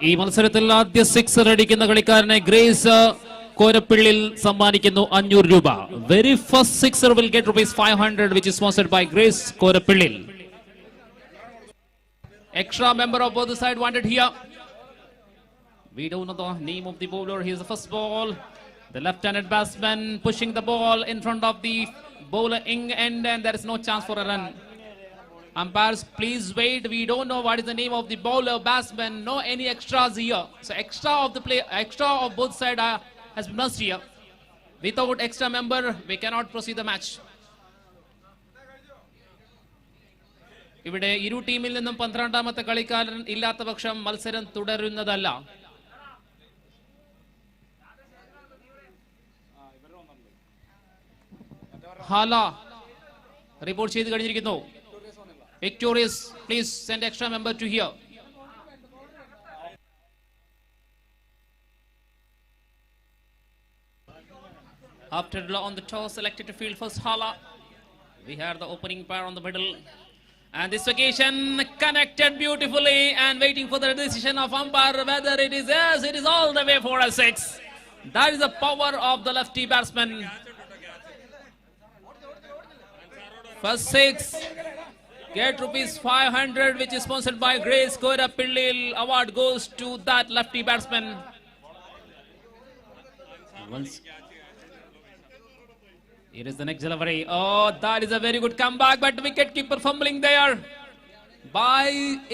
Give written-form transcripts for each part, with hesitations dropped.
ഈ മത്സരത്തിൽ ആദ്യ സിക്സർ അടിക്കുന്ന കളിക്കാരനെ ഗ്രേസ് കോരപ്പിള്ളിൽ സമ്മാനിക്കുന്നു 500 രൂപ. Very first sixer will get ₹500 which is sponsored by Grace Korappillil. Extra member of both the side wanted here. We don't know the name of the bowler. Here's the first ball. The left-handed batsman pushing the ball in front of the bowler end and there is no chance for a run. Umpires, please wait. We don't know what is the name of the bowler, batsman. No any extras here. So extra of both sides has been must here. Without extra member, we cannot proceed the match. ഇവിടെ ഇരു ടീമിൽ നിന്നും 12ാമത്തെ കളിക്കാരൻ ഇല്ലാത്ത പക്ഷം മത്സരം തുടരുന്നതല്ല. ഹാല report ചെയ്ത് കഴിഞ്ഞിരിക്കുന്നു. Victorious, please send extra member to here. After on the toss, selected to field first Hala. We had the opening pair on the middle. And this occasion connected beautifully and waiting for the decision of umpire whether it is yes, it is all the way for a 6. That is the power of the lefty batsman. First 6. Get ₹500 which is sponsored by Grace Korappillil. Award goes to that lefty batsman. Here is the next delivery. Oh, that is a very good comeback, but wicket keeper fumbling there. By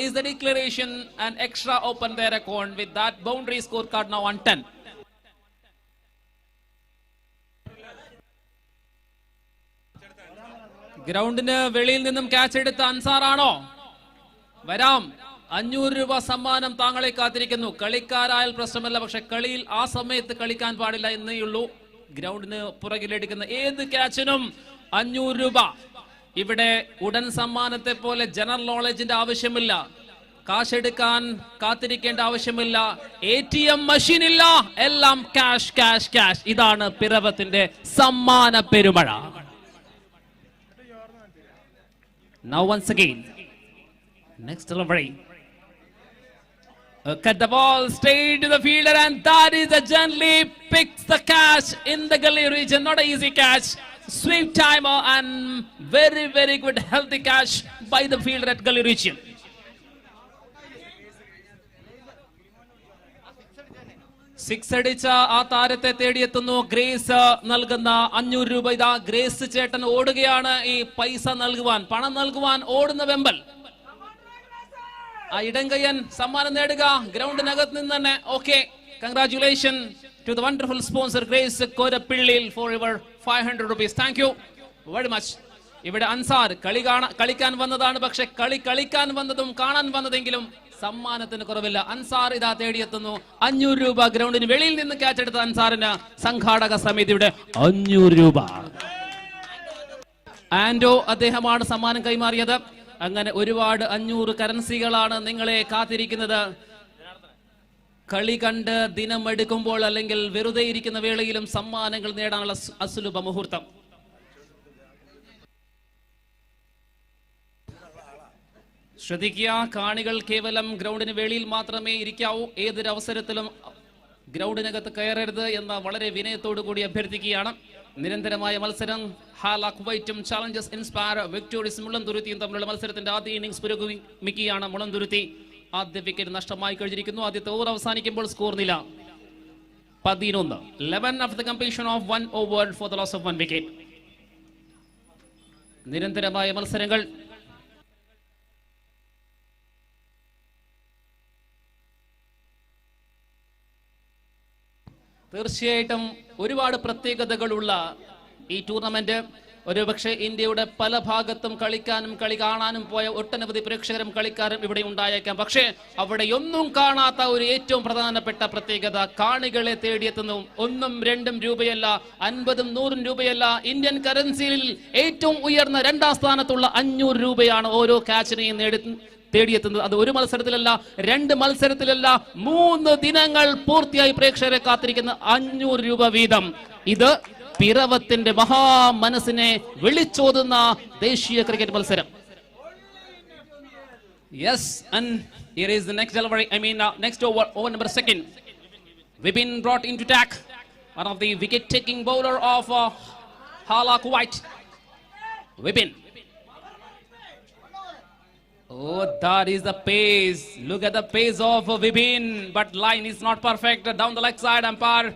is the declaration and extra open their account with that boundary scorecard now on 10. ഗ്രൗണ്ടിന് വെളിയിൽ നിന്നും catch എടുത്ത അൻസാറാണോ? വരാം. 500 രൂപ സമ്മാനം താങ്കളെ കാത്തിരിക്കുന്നു. കളിക്കാരായാൽ പ്രശ്നമല്ല, പക്ഷെ കളിയിൽ ആ സമയത്ത് കളിക്കാൻ പാടില്ല എന്നേ ഉള്ളൂ. ഗ്രൗണ്ടിന് പുറകിലെടുക്കുന്ന ഏത് ക്യാച്ചിനും 500 രൂപ. ഇവിടെ ഉടൻ സമ്മാനത്തെ പോലെ ജനറൽ നോളജിന്റെ ആവശ്യമില്ല, കാശെടുക്കാൻ കാത്തിരിക്കേണ്ട ആവശ്യമില്ല, ATM മെഷീൻ ഇല്ല, എല്ലാം ക്യാഷ് ക്യാഷ് ക്യാഷ്. ഇതാണ് പിറവത്തിന്റെ സമ്മാന പെരുമഴ. Now once again, next delivery. Cut the ball straight to the fielder and that is a gently picks the catch in the gully region. Not an easy catch. Sweep timer and very very good healthy catch by the fielder at gully region. Six അടിച്ച ആ താരത്തെ തേടിയെത്തുന്നു grace നൽകുന്ന 500 രൂപ. ഇതാ grace ചേട്ടൻ ഓടുകയാണ് ഈ പൈസ നൽകുവാൻ, പണം നൽകുവാൻ ഓടുന്ന വെമ്പൽ. ആ ഇടങ്കയ്യൻ സമ്മാനം നേടുക ഗ്രൗണ്ടിനകത്ത് നിന്ന് തന്നെ. Okay, congratulation to the wonderful sponsor Grace Korappillil for your ₹500. Thank you very much. ഇവിടെ അൻസാർ കളിക്കാൻ വന്നതാണ്, പക്ഷെ കളിക്കാൻ വന്നതും കാണാൻ വന്നതെങ്കിലും സമ്മാനത്തിന് കുറവില്ല. അൻസാർ ഇതാ തേടിയെത്തുന്നു 500 രൂപ. ഗ്രൗണ്ടിന് വെളിയിൽ നിന്ന് ക്യാച്ച് എടുത്ത അൻസാറിന് സംഘാടക സമിതിയുടെ 500 രൂപ. ആൻഡോ അദ്ദേഹമാണ് സമ്മാനം കൈമാറിയത്. അങ്ങനെ ഒരുപാട് 500 കറൻസികളാണ് നിങ്ങളെ കാത്തിരിക്കുന്നത്. കളി കണ്ട് ദിനമെടുക്കുമ്പോൾ അല്ലെങ്കിൽ വെറുതെ ഇരിക്കുന്ന വേളയിലും സമ്മാനങ്ങൾ നേടാനുള്ള അസുലഭ മുഹൂർത്തം. ശ്രദ്ധിക്കുക, കാണികൾ കേവലം ഗ്രൗണ്ടിന് വെളിയിൽ മാത്രമേ ഇരിക്കാവൂ. ഏതൊരു അവസരത്തിലും ഗ്രൗണ്ടിനകത്ത് കയറരുത് എന്ന വളരെ വിനയത്തോടു കൂടി അഭ്യർത്ഥിക്കുകയാണ്. നിരന്തരമായ മത്സരം ഹാല കുവൈറ്റും ചാലഞ്ചേഴ്സ് ഇൻസ്പയർ വിക്ടോറിയസ് മുളന്തുരുത്തിയും തമ്മിലുള്ള മത്സരത്തിന്റെ ആദ്യ ഇന്നിംഗ്സ് പുരോഗമിക്കുകയാണ്. മുളന്തുരുത്തി ആദ്യ വിക്കറ്റ് നഷ്ടമായി കഴിഞ്ഞിരിക്കുന്നു. ആദ്യത്തെ ഓവർ അവസാനിക്കുമ്പോൾ സ്കോർ നില 11. 11 after the completion of 1 over for the loss of 1 wicket. നിരന്തരമായ മത്സരങ്ങൾ. തീർച്ചയായിട്ടും ഒരുപാട് പ്രത്യേകതകളുള്ള ഈ ടൂർണമെന്റ്. ഒരുപക്ഷെ ഇന്ത്യയുടെ പല ഭാഗത്തും കളിക്കാനും കളി കാണാനും പോയ ഒട്ടനവധി പ്രേക്ഷകരും കളിക്കാരും ഇവിടെ ഉണ്ടായേക്കാം. പക്ഷേ അവിടെയൊന്നും കാണാത്ത ഒരു ഏറ്റവും പ്രധാനപ്പെട്ട പ്രത്യേകത കാണികളെ തേടിയെത്തുന്നു. 1ഉം 2ഉം രൂപയല്ല, 50ഉം 100ഉം രൂപയല്ല. ഇന്ത്യൻ കറൻസിയിൽ ഏറ്റവും ഉയർന്ന 2ാം സ്ഥാനത്തുള്ള 500 രൂപയാണ് ഓരോ ക്യാച്ചിനെയും തേടിയെത്തുന്നത്. അത് ഒരു മത്സരത്തിലല്ല, 2 മത്സരത്തിലല്ല, 3 ദിനങ്ങൾ പൂർത്തിയായി പ്രേക്ഷകരെ കാത്തിരിക്കുന്ന 500 രൂപ വീതം. ഇത് പിറവത്തിന്റെ മഹാമനസ്സിനെ വിളിച്ചോതുന്ന ദേശീയ ക്രിക്കറ്റ് മത്സരം. Yes, and here is the next delivery. Next over number second. Vipin brought into attack. One of the wicket-taking bowler of Hala Kuwait. Vipin. Oh, that is the pace. Look at the pace of Vipin. But line is not perfect. Down the leg side, umpire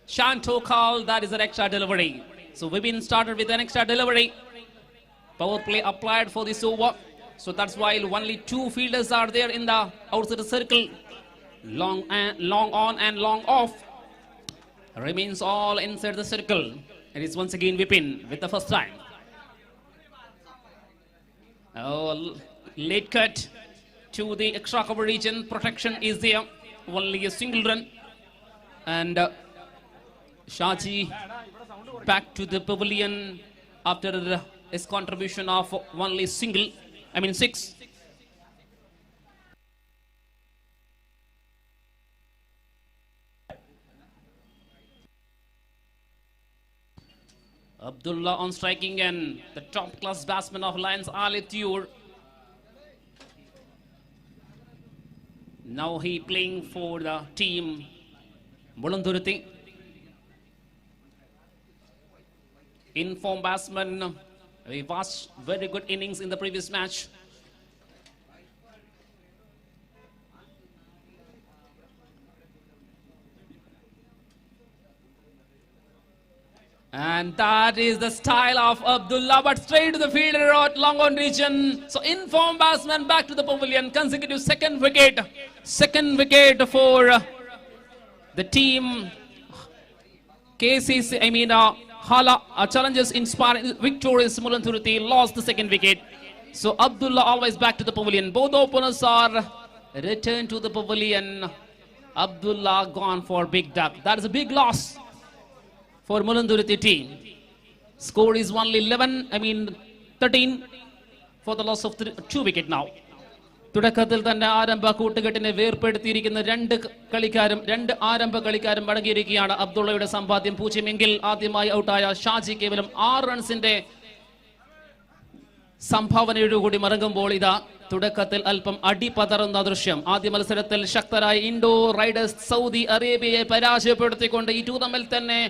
Shanto call. That is an extra delivery. So Vipin started with an extra delivery. Power play applied for this over. So that's why only two fielders are there in the outside circle. Long on and long off. Remains all inside the circle. It is once again Vipin with the first time. Oh, late cut to the extra cover region. Protection is there. Only a single run. And Shaji back to the pavilion after his contribution of only six. Abdullah on striking and the top class batsman of Lions, Ali Tiur. Now he playing for the team Mulunduruthi. Informed batsman. He watched very good innings in the previous match. And that is the style of Abdullah, but straight to the fielder at long on region. So informed batsman back to the pavilion. Consecutive second wicket. Second wicket for the team. Hala challenges inspiring victorious Mulunduruthi lost the second wicket. So Abdullah always back to the pavilion. Both opponents are returned to the pavilion. Abdullah gone for big duck. That is a big loss for Mulunduruthi team. Score is only 13 for the loss of 2 wicket now. തുടക്കത്തിൽ തന്നെ ആരംഭ കൂട്ടുകെട്ടിനെ വേർപ്പെടുത്തിയിരിക്കുന്ന രണ്ട് ആരംഭ കളിക്കാരും മടങ്ങിയിരിക്കുകയാണ്. അബ്ദുള്ളയുടെ സമ്പാദ്യം 0 എങ്കിൽ ആദ്യമായി ഔട്ടായ ഷാജി കേവലം 6 റൺസിന്റെ സംഭാവനയോടുകൂടി മടങ്ങുമ്പോൾ ഇതാ തുടക്കത്തിൽ അല്പം അടിപതറുന്ന ദൃശ്യം. ആദ്യ മത്സരത്തിൽ ശക്തരായ ഇൻഡോ റൈഡേഴ്സ് സൗദി അറേബ്യയെ പരാജയപ്പെടുത്തിക്കൊണ്ട് ഈ ടൂർണമെന്റിൽ തന്നെ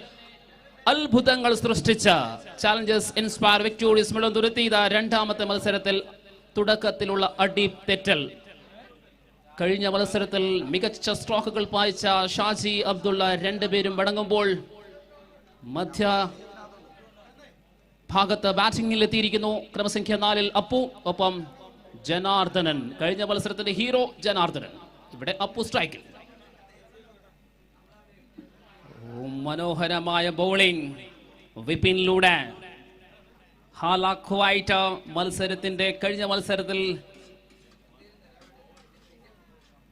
അത്ഭുതങ്ങൾ സൃഷ്ടിച്ച ചാലഞ്ചേഴ്സ് ഇൻസ്പയർ വിക്ടോറിയസ് മുളന്തുരുത്തി ഇതാ രണ്ടാമത്തെ മത്സരത്തിൽ തുടക്കത്തിലുള്ള അടിതെറ്റൽ. കഴിഞ്ഞ മത്സരത്തിൽ മികച്ച സ്ട്രോക്കുകൾ പായിച്ച ഷാജി അബ്ദുള്ള രണ്ടുപേരും മടങ്ങുമ്പോൾ മധ്യ ഭാഗത്ത് ബാറ്റിംഗിൽ എത്തിയിരിക്കുന്നു. ക്രമസംഖ്യ 4-ൽ അപ്പു, ഒപ്പം ജനാർദ്ദനൻ. കഴിഞ്ഞ മത്സരത്തിന്റെ ഹീറോ ജനാർദ്ദനൻ, ഇവിടെ അപ്പു സ്ട്രൈക്കിൽ. മനോഹരമായ ബൗളിംഗ് വിപിനിലൂടെ. ഹാല കുവൈറ്റ് മത്സരത്തിന്റെ കഴിഞ്ഞ മത്സരത്തിൽ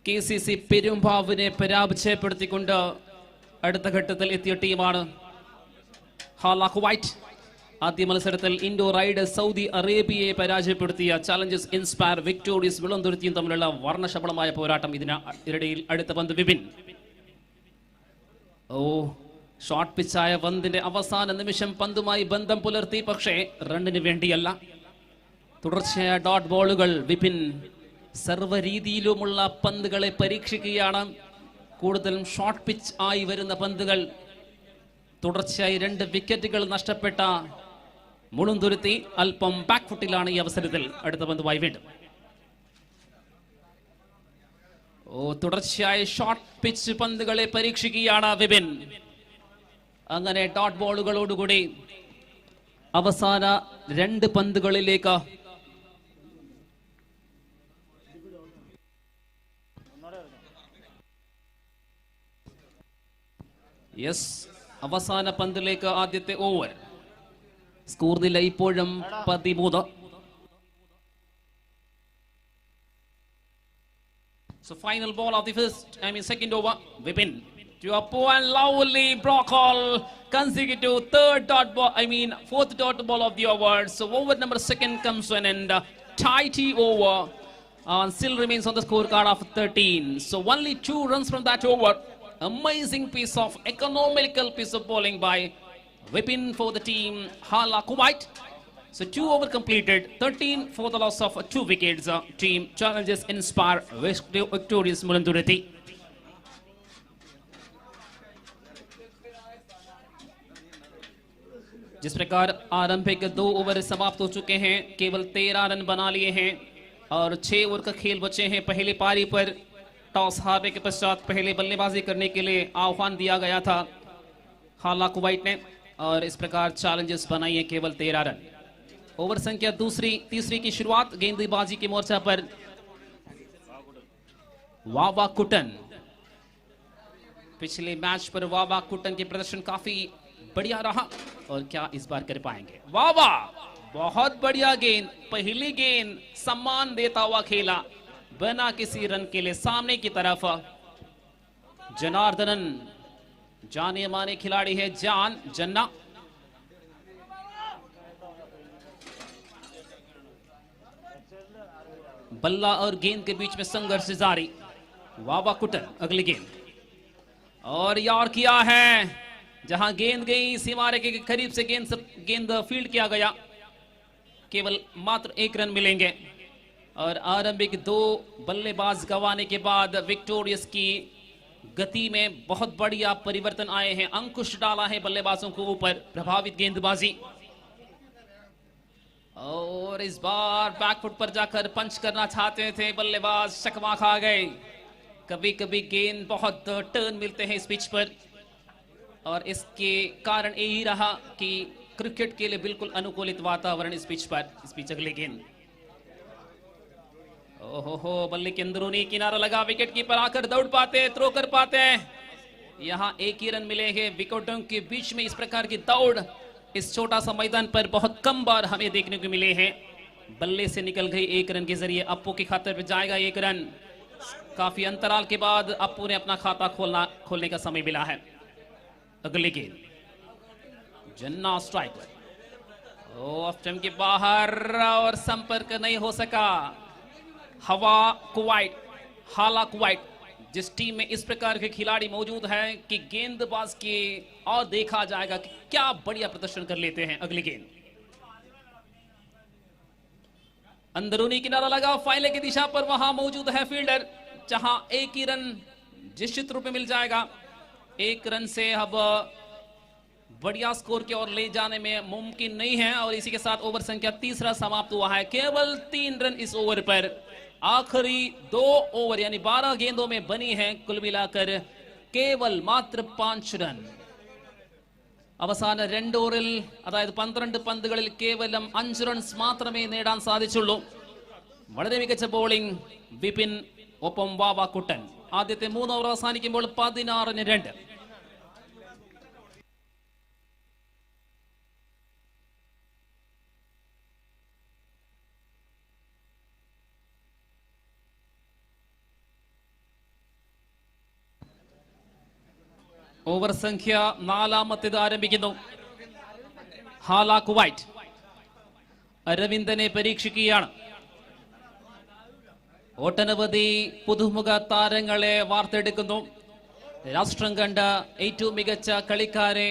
KCC പെരുമ്പാവിനെ പരാജയപ്പെടുത്തിക്കൊണ്ട് അടുത്ത ഘട്ടത്തിൽ എത്തിയ ടീമാണ് ഹാല കുവൈറ്റ്. ആദ്യ മത്സരത്തിൽ ഇൻഡോ റൈഡേഴ്സ് സൗദി അറേബ്യയെ പരാജയപ്പെടുത്തിയ ചാലഞ്ചേഴ്സ് ഇൻസ്പയർ വിക്ടോറിയസ് മുളന്തുരുത്തിയും തമ്മിലുള്ള വർണ്ണശബളമായ പോരാട്ടം. ഇതിനിടയിൽ അടുത്ത പന്ത് വിപിൻ. ഷോർട്ട് പിച്ചായ പന്തിന്റെ അവസാന നിമിഷം പന്തുമായി ബന്ധം പുലർത്തി, പക്ഷേ റണ്ണിന് വേണ്ടിയല്ല. തുടർച്ചയായ ഡോട്ട് ബോളുകൾ. വിപിൻ സർവ്വരീതിയിലുമുള്ള പന്തുകളെ പരീക്ഷിക്കുകയാണ്. കൂടുതലും ഷോർട്ട് പിച്ച് ആയി വരുന്ന പന്തുകൾ. തുടർച്ചയായി 2 വിക്കറ്റുകൾ നഷ്ടപ്പെട്ട മുളന്തുരുത്തി അല്പം ബാക്ക് ഫുട്ടിലാണ് ഈ അവസരത്തിൽ. അടുത്ത പന്തുമായി വീണ്ടും തുടർച്ചയായ ഷോർട്ട് പിച്ച് പന്തുകളെ പരീക്ഷിക്കുകയാണ് വിപിൻ. അങ്ങനെ ഡോട്ട് ബോളുകളോടുകൂടി അവസാന 2 പന്തുകളിലേക്ക് അവസാന പന്തിലേക്ക് ആദ്യത്തെ ഓവർ. സ്കോർ നില ഇപ്പോഴും 13. So final ball of the second over. Vipin to Appu and lovely Brockall. Consecutive fourth dot ball of the over. So over number 2 comes to an end. Tighty over. Still remains on the scorecard of 13. So only 2 runs from that over. Amazing piece of economical piece of bowling by Vipin for the team Hala Kuwait. So 2 over completed, 13 for the loss of 2 wickets. Team challenges Inspire victorious Mulanthurathi. जिस प्रकार आरंभिक 2 over समाप्त हो चुके हैं, केवल 13 run बना लिए हैं और 6 ओवर का खेल बचे हैं। पहली पारी पर टॉस हारने के पश्चात पहले बल्लेबाजी करने के लिए आह्वान दिया गया था हाला कुवैत ने और इस प्रकार चैलेंजेस बनाई है केवल 13 रन। ओवर संख्या तीसरी की शुरुआत गेंदबाजी के मोर्चा पर वावा कुटन। पिछले मैच पर वावा कुटन के प्रदर्शन काफी बढ़िया रहा और क्या इस बार कर पाएंगे। वावा बहुत बढ़िया गेंद, पहली गेंद सम्मान देता हुआ खेला बिना किसी रन के लिए सामने की तरफ। जनार्दनन जाने माने खिलाड़ी है जन्ना। बल्ला और गेंद के बीच में संघर्ष जारी। वावा कुटन अगली गेंद और यार किया है जहां गेंद गई सीमा रेखा के करीब से गेंद फील्ड किया गया। केवल मात्र 1 रन मिलेंगे और आरंभिक 2 बल्लेबाज गंवाने के बाद विक्टोरियस की गति में बहुत बढ़िया परिवर्तन आए हैं। अंकुश डाला है बल्लेबाजों को ऊपर, प्रभावित गेंदबाजी और इस बार बैकफुट पर जाकर पंच करना चाहते थे बल्लेबाज, चकमा खा गए। कभी कभी गेंद बहुत टर्न मिलते हैं इस पिच पर और इसके कारण यही रहा कि क्रिकेट के लिए बिल्कुल अनुकूलित वातावरण इस पिच पर। इस पिच अगले गेंद, ओहो बल्ले के अंदरूनी किनारा लगा, विकेट कीपर आकर दौड़ पाते, थ्रो कर पाते हैं। यहां 1 ही रन मिलेंगे। विकेटों के बीच में इस प्रकार की दौड़ इस छोटा सा मैदान पर बहुत कम बार हमें देखने को मिले हैं। बल्ले से निकल गई 1 रन के जरिए। अप्पू की खाते पे जाएगा 1 रन। काफी अंतराल के बाद अप्पू ने अपना खाता खोलने का समय मिला है। अगली गेंद, जन्ना स्ट्राइक पर, ऑफ स्टंप के बाहर और संपर्क नहीं हो सका। हाला कुवैत जिस टीम में इस प्रकार के खिलाड़ी मौजूद हैं कि गेंदबाज के और देखा जाएगा कि क्या बढ़िया प्रदर्शन कर लेते हैं। अगली गेंद, अंदरूनी किनारा लगा, फाइले की दिशा पर वहां मौजूद है फील्डर, जहां 1 ही रन निश्चित रूप में मिल जाएगा। 1 रन से अब बढ़िया स्कोर की ओर ले जाने में मुमकिन नहीं है और इसी के साथ ओवर संख्या तीसरा समाप्त हुआ है। केवल 3 रन इस ओवर पर। आखिरी 2 ओवर यानी 12 गेंदों में बनी है कुल मिलाकर केवल मात्र 5 रन। അവസാന 2 ഓവറിൽ അതായത് 12 പന്തുകളിൽ കേവലം 5 റൺസ് മാത്രമേ നേടാൻ സാധിച്ചുള്ളൂ. വളരെ മികച്ച ബോളിംഗ് വിപിൻ ഒപ്പം വാവ കുട്ടൻ. ആദ്യത്തെ 3 ഓവർ അവസാനിക്കുമ്പോൾ 16-2. ഓവർ സംഖ്യ 4-ാമത്തേത് ആരംഭിക്കുന്നു. हाला कुवैत അരവിന്ദനെ പരീക്ഷിക്കുകയാണ്. ഒട്ടനവധി പുതുമുഖ താരങ്ങളെ വാർത്തെടുക്കുന്നു. രാഷ്ട്രം കണ്ട ഏറ്റവും മികച്ച കളിക്കാരെ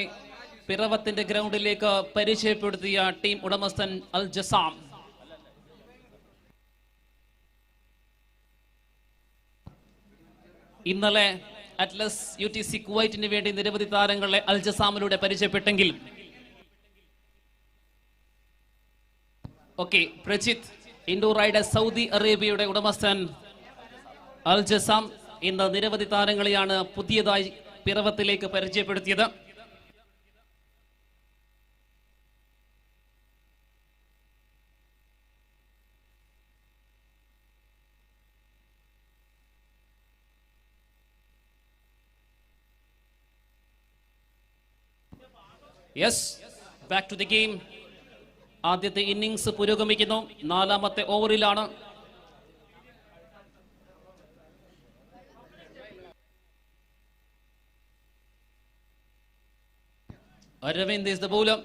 പിറവത്തിന്റെ ഗ്രൗണ്ടിലേക്ക് പരിചയപ്പെടുത്തിയ ടീം ഉടമസ്ഥൻ അൽ ജസാം. ഇന്നലെ അറ്റ്ലസ് UTC കുവൈറ്റിന് വേണ്ടി നിരവധി താരങ്ങളെ അൽ ജസാമിലൂടെ പരിചയപ്പെട്ടെങ്കിലും പ്രജിത്ത് ഇൻഡോർ റൈഡേഴ്സ് സൗദി അറേബ്യയുടെ ഉടമസ്ഥൻ അൽ ജസാം ഇന്ന് നിരവധി താരങ്ങളെയാണ് പുതിയതായി പിറവത്തിലേക്ക് പരിചയപ്പെടുത്തിയത്. Yes, back to the game. ആദ്യത്തെ ഇന്നിംഗ്സ് പുരോഗമിക്കുന്നു. 4-ാമത്തെ ഓവറിലാണ്. Aravind is the bowler.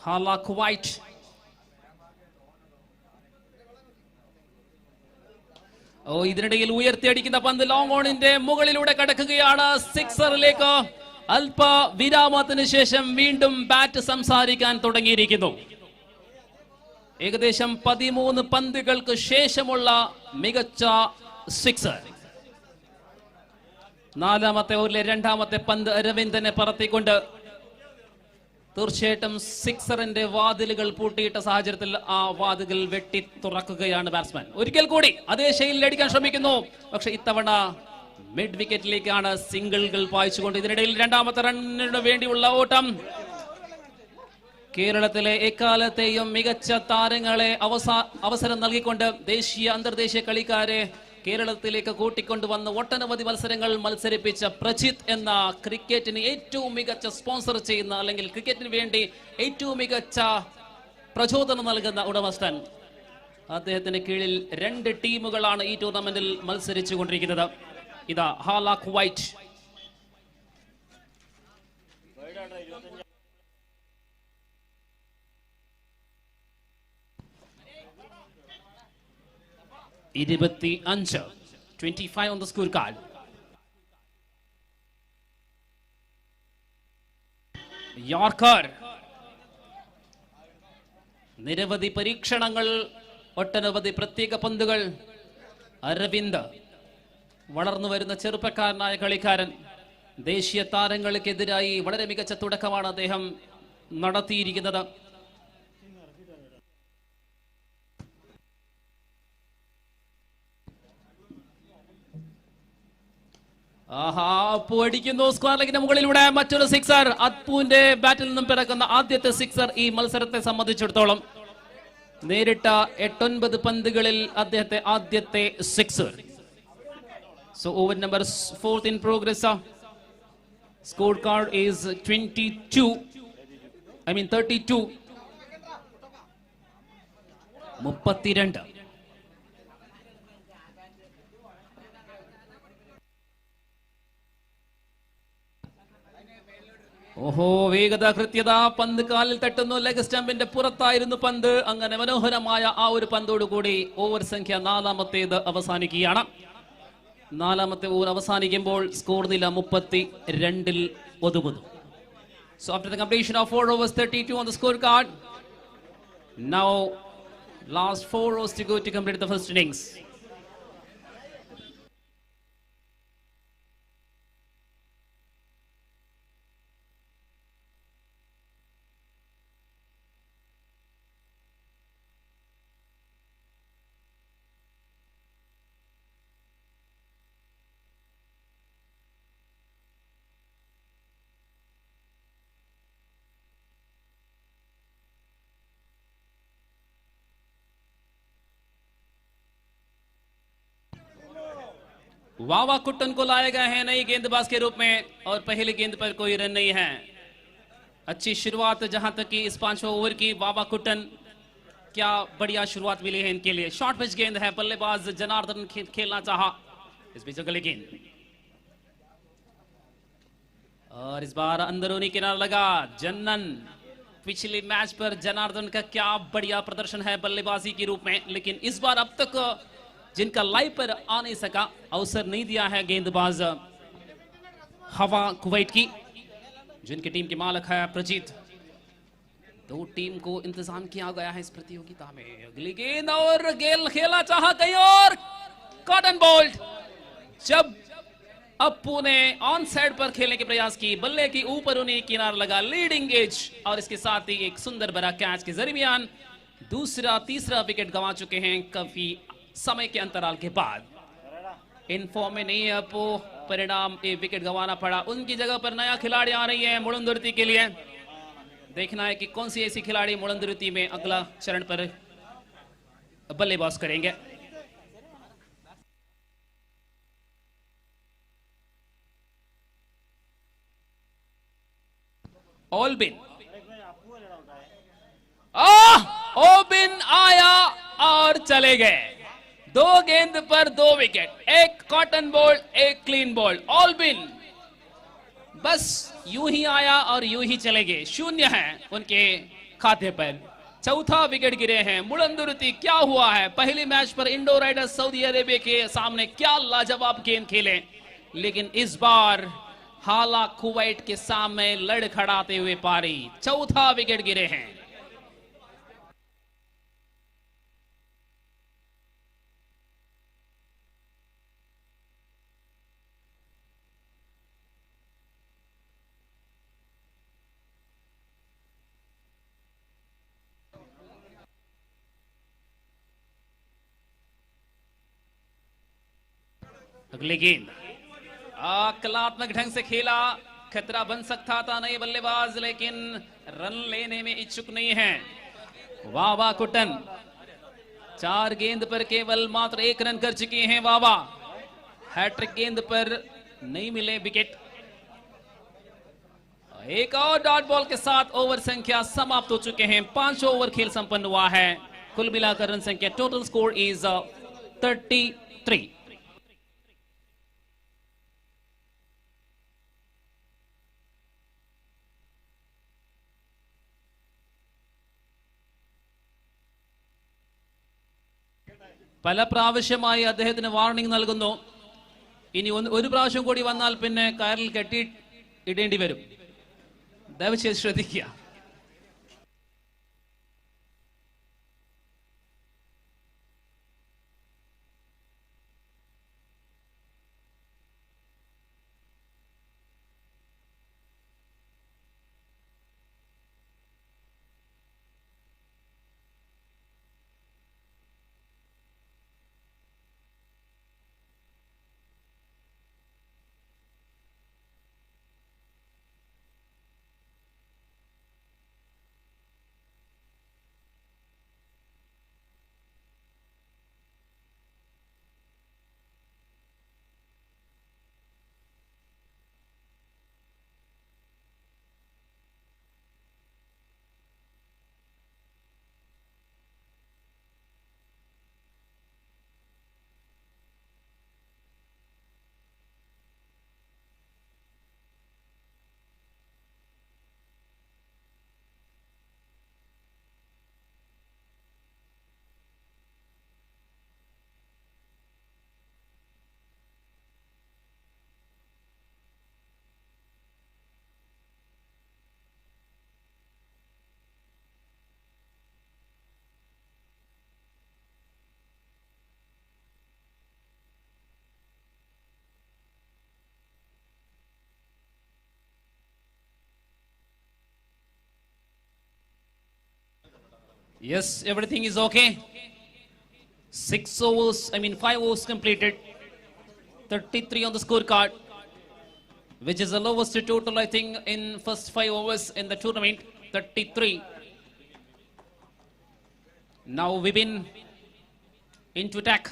Hala Kuwait ഇതിനിടയിൽ ഉയർത്തിയടിക്കുന്ന പന്ത് ലോങ് ഓണിന്റെ മുകളിലൂടെ കടക്കുകയാണ്. സിക്സറിലേക്ക് അല്പ വിരാമത്തിന് ശേഷം വീണ്ടും ബാറ്റ് സംസാരിക്കാൻ തുടങ്ങിയിരിക്കുന്നു. ഏകദേശം 13 പന്തുകൾക്ക് ശേഷമുള്ള മികച്ച സിക്സർ. നാലാമത്തെ ഓവറിലെ രണ്ടാമത്തെ പന്ത് അരവിന്ദനെ പറത്തിക്കൊണ്ട് തീർച്ചയായിട്ടും സിക്സറിന്റെ വാതിലുകൾ പൂട്ടിയിട്ട സാഹചര്യത്തിൽ ആ വാതിലുകൾ വെട്ടി തുറക്കുകയാണ് ബാറ്റ്സ്മാൻ. ഒരിക്കൽ കൂടി അതേ ശൈലിയിൽ അടിക്കാൻ ശ്രമിക്കുന്നു. പക്ഷെ ഇത്തവണ മിഡ് വിക്കറ്റിലേക്കാണ് സിംഗിളുകൾ പായിച്ചുകൊണ്ട്. ഇതിനിടയിൽ രണ്ടാമത്തെ റണ്ണിന് വേണ്ടിയുള്ള ഓട്ടം. കേരളത്തിലെ എക്കാലത്തെയും മികച്ച താരങ്ങളെ അവസരം നൽകിക്കൊണ്ട് ദേശീയ അന്തർദേശീയ കളിക്കാരെ കേരളത്തിലേക്ക് കൂട്ടിക്കൊണ്ടുവന്ന് ഒട്ടനവധി മത്സരങ്ങൾ മത്സരിപ്പിച്ച പ്രജിത്ത് എന്ന ക്രിക്കറ്റിന് ഏറ്റവും മികച്ച സ്പോൺസർ ചെയ്യുന്ന അല്ലെങ്കിൽ ക്രിക്കറ്റിന് വേണ്ടി ഏറ്റവും മികച്ച പ്രചോദനം നൽകുന്ന ഉടമസ്ഥൻ. അദ്ദേഹത്തിന് കീഴിൽ 2 ടീമുകളാണ് ഈ ടൂർണമെന്റിൽ മത്സരിച്ചു കൊണ്ടിരിക്കുന്നത്. ഇതാ ഹാലാഖ് wide. $25 on the scorecard. Yorker. നിരവധി പരീക്ഷണങ്ങൾ, ഒട്ടനവധി പ്രത്യേക പന്തുകൾ. അരവിന്ദ് വളർന്നു വരുന്ന ചെറുപ്പക്കാരനായ കളിക്കാരൻ. ദേശീയ താരങ്ങൾക്കെതിരായി വളരെ മികച്ച തുടക്കമാണ് അദ്ദേഹം നടത്തിയിരിക്കുന്നത്. അപ്പു അടിക്കുന്നു സ്ക്വയർ ലെഗിന് മുകളിലൂടെ മറ്റൊരു സിക്സർ. അപ്പുവിന്റെ ബാറ്റിൽ നിന്നും പിറക്കുന്ന ആദ്യത്തെ സിക്സർ ഈ മത്സരത്തെ സംബന്ധിച്ചിടത്തോളം. നേരിട്ട 8-9 പന്തുകളിൽ അദ്ദേഹത്തെ ആദ്യത്തെ sixer. So over number 4 in progress. Score card is 32. 32. 32. ഓഹോ, വേഗത, കൃത്യത. പന്ത് കാലിൽ തട്ടുന്നു. ലെഗ് സ്റ്റമ്പിന്റെ പുറത്തായിരുന്നു പന്ത്. അങ്ങനെ മനോഹരമായ ആ ഒരു പന്തോടുകൂടി ഓവർ സംഖ്യ 4ാമത്തേത് അവസാനിക്കുകയാണ്. 4ാമത്തെ ഓവർ അവസാനിക്കുമ്പോൾ സ്കോർ നില 32-ൽ ഒതുങ്ങുന്നു. So after the completion of 4 overs, 32 on the scorecard. Now last 4 overs to go to complete the first innings. वावा कुट्टन को लाया गया है नई गेंदबाज के रूप में और पहली गेंद पर कोई रन नहीं है. अच्छी शुरुआत जहां तक कि इस 5वें ओवर की. वावा कुट्टन, क्या बढ़िया शुरुआत मिली है इनके लिए. शॉर्ट पिच गेंद है. बल्लेबाज जनार्दन खेलना चाहा. इस बीच अगली गेंद और इस बार अंदरूनी किनारा लगा. जन्नन. पिछले मैच पर जनार्दन का क्या बढ़िया प्रदर्शन है बल्लेबाजी के रूप में, लेकिन इस बार अब तक जिनका लाइव पर आ नहीं सका, अवसर नहीं दिया है गेंदबाज हवा कुवैत की, जिनकी टीम के मालिक है प्रजीत. 2 टीम को इंतजाम किया गया है इस प्रतियोगिता में. अगली गेंद और गेल खेला चाहा कहीं और. Cotton bolt. जब अप्पू ने ऑन साइड पर खेलने के प्रयास की, बल्ले की ऊपर उन्हें किनारा लगा लीडिंग एज और इसके साथ ही एक सुंदर बड़ा कैच के दरमियान दूसरा तीसरा विकेट गंवा चुके हैं काफी समय के अंतराल के बाद. इन फॉर्म में नहीं है अप्पू, परिणाम एक विकेट गंवाना पड़ा. उनकी जगह पर नया खिलाड़ी आ रही है मुळुंदुर्ती के लिए. देखना है कि कौन सी ऐसी खिलाड़ी मुळुंदुर्ती में अगला चरण पर बल्लेबाज करेंगे. ओल्बिन. ओबिन आया और चले गए. 2 गेंद पर 2 विकेट. एक कॉटन बोल्ट, एक क्लीन बोल्ट. ओल्बिन बस यूं ही आया और यूं ही चले गए. 0 है उनके खाते पर. चौथा विकेट गिरे हैं. मुळुंदुर्ती, क्या हुआ है? पहले मैच पर इंडो राइडर्स सऊदी अरेबिया के सामने क्या लाजवाब गेंद खेले, लेकिन इस बार हाला कुवैत के सामने लड़खड़ाते हुए पारी, चौथा विकेट गिरे हैं। अगली गेंद कलात्मक ढंग से खेला, खतरा बन सकता था नए बल्लेबाज, लेकिन रन लेने में इच्छुक नहीं है। वावा कुटन 4 गेंद पर केवल मात्र 1 रन कर चुके हैं वावा। हैट्रिक गेंद पर नहीं मिले विकेट। एक और डॉट बॉल के साथ ओवर संख्या समाप्त हो चुके हैं। 5 ओवर खेल संपन्न हुआ है। कुल मिलाकर रन संख्या टोटल स्कोर इज 33। പല പ്രാവശ്യമായി അദ്ദേഹത്തിന് വാർണിംഗ് നൽകുന്നു. ഇനി ഒരു പ്രാവശ്യം കൂടി വന്നാൽ പിന്നെ കയറിൽ കെട്ടി ഇടേണ്ടി വരും. ദയവ് ചെയ്ത് ശ്രദ്ധിക്കുക. Yes, everything is okay. 5 overs completed. 33 on the scorecard, which is the lowest total, I think, in first 5 overs in the tournament. 33. Now Vipin into attack.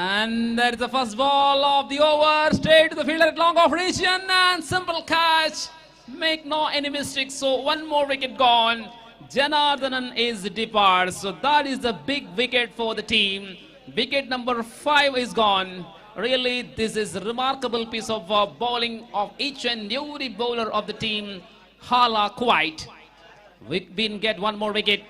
And there is the first ball of the over, straight to the fielder at long off region, and simple catch. Make no any mistakes. So one more wicket gone. Janardhanan is departed. So that is the big wicket for the team. Wicket number 5 is gone. Really, this is a remarkable piece of bowling of each and every bowler of the team. Hala Kuwait. Vipin get one more wicket.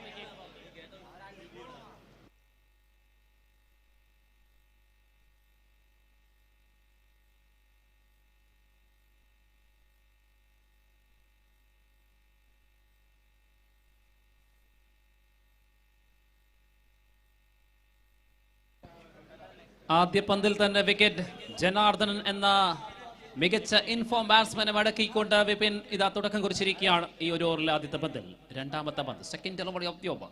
ആദ്യ പന്തിൽ തന്നെ wicket. Janardhanan എന്ന മികച്ച inform ബാറ്റ്സ്മാനെ മടക്കിക്കൊണ്ട് Vipin ഇതാ തുടക്കം കുറിച്ചിരിക്കുകയാണ് ഈ ഒരു ഓവറിലെ ആദ്യത്തെ പന്തിൽ. രണ്ടാമത്തെ പന്ത്, second delivery of the over.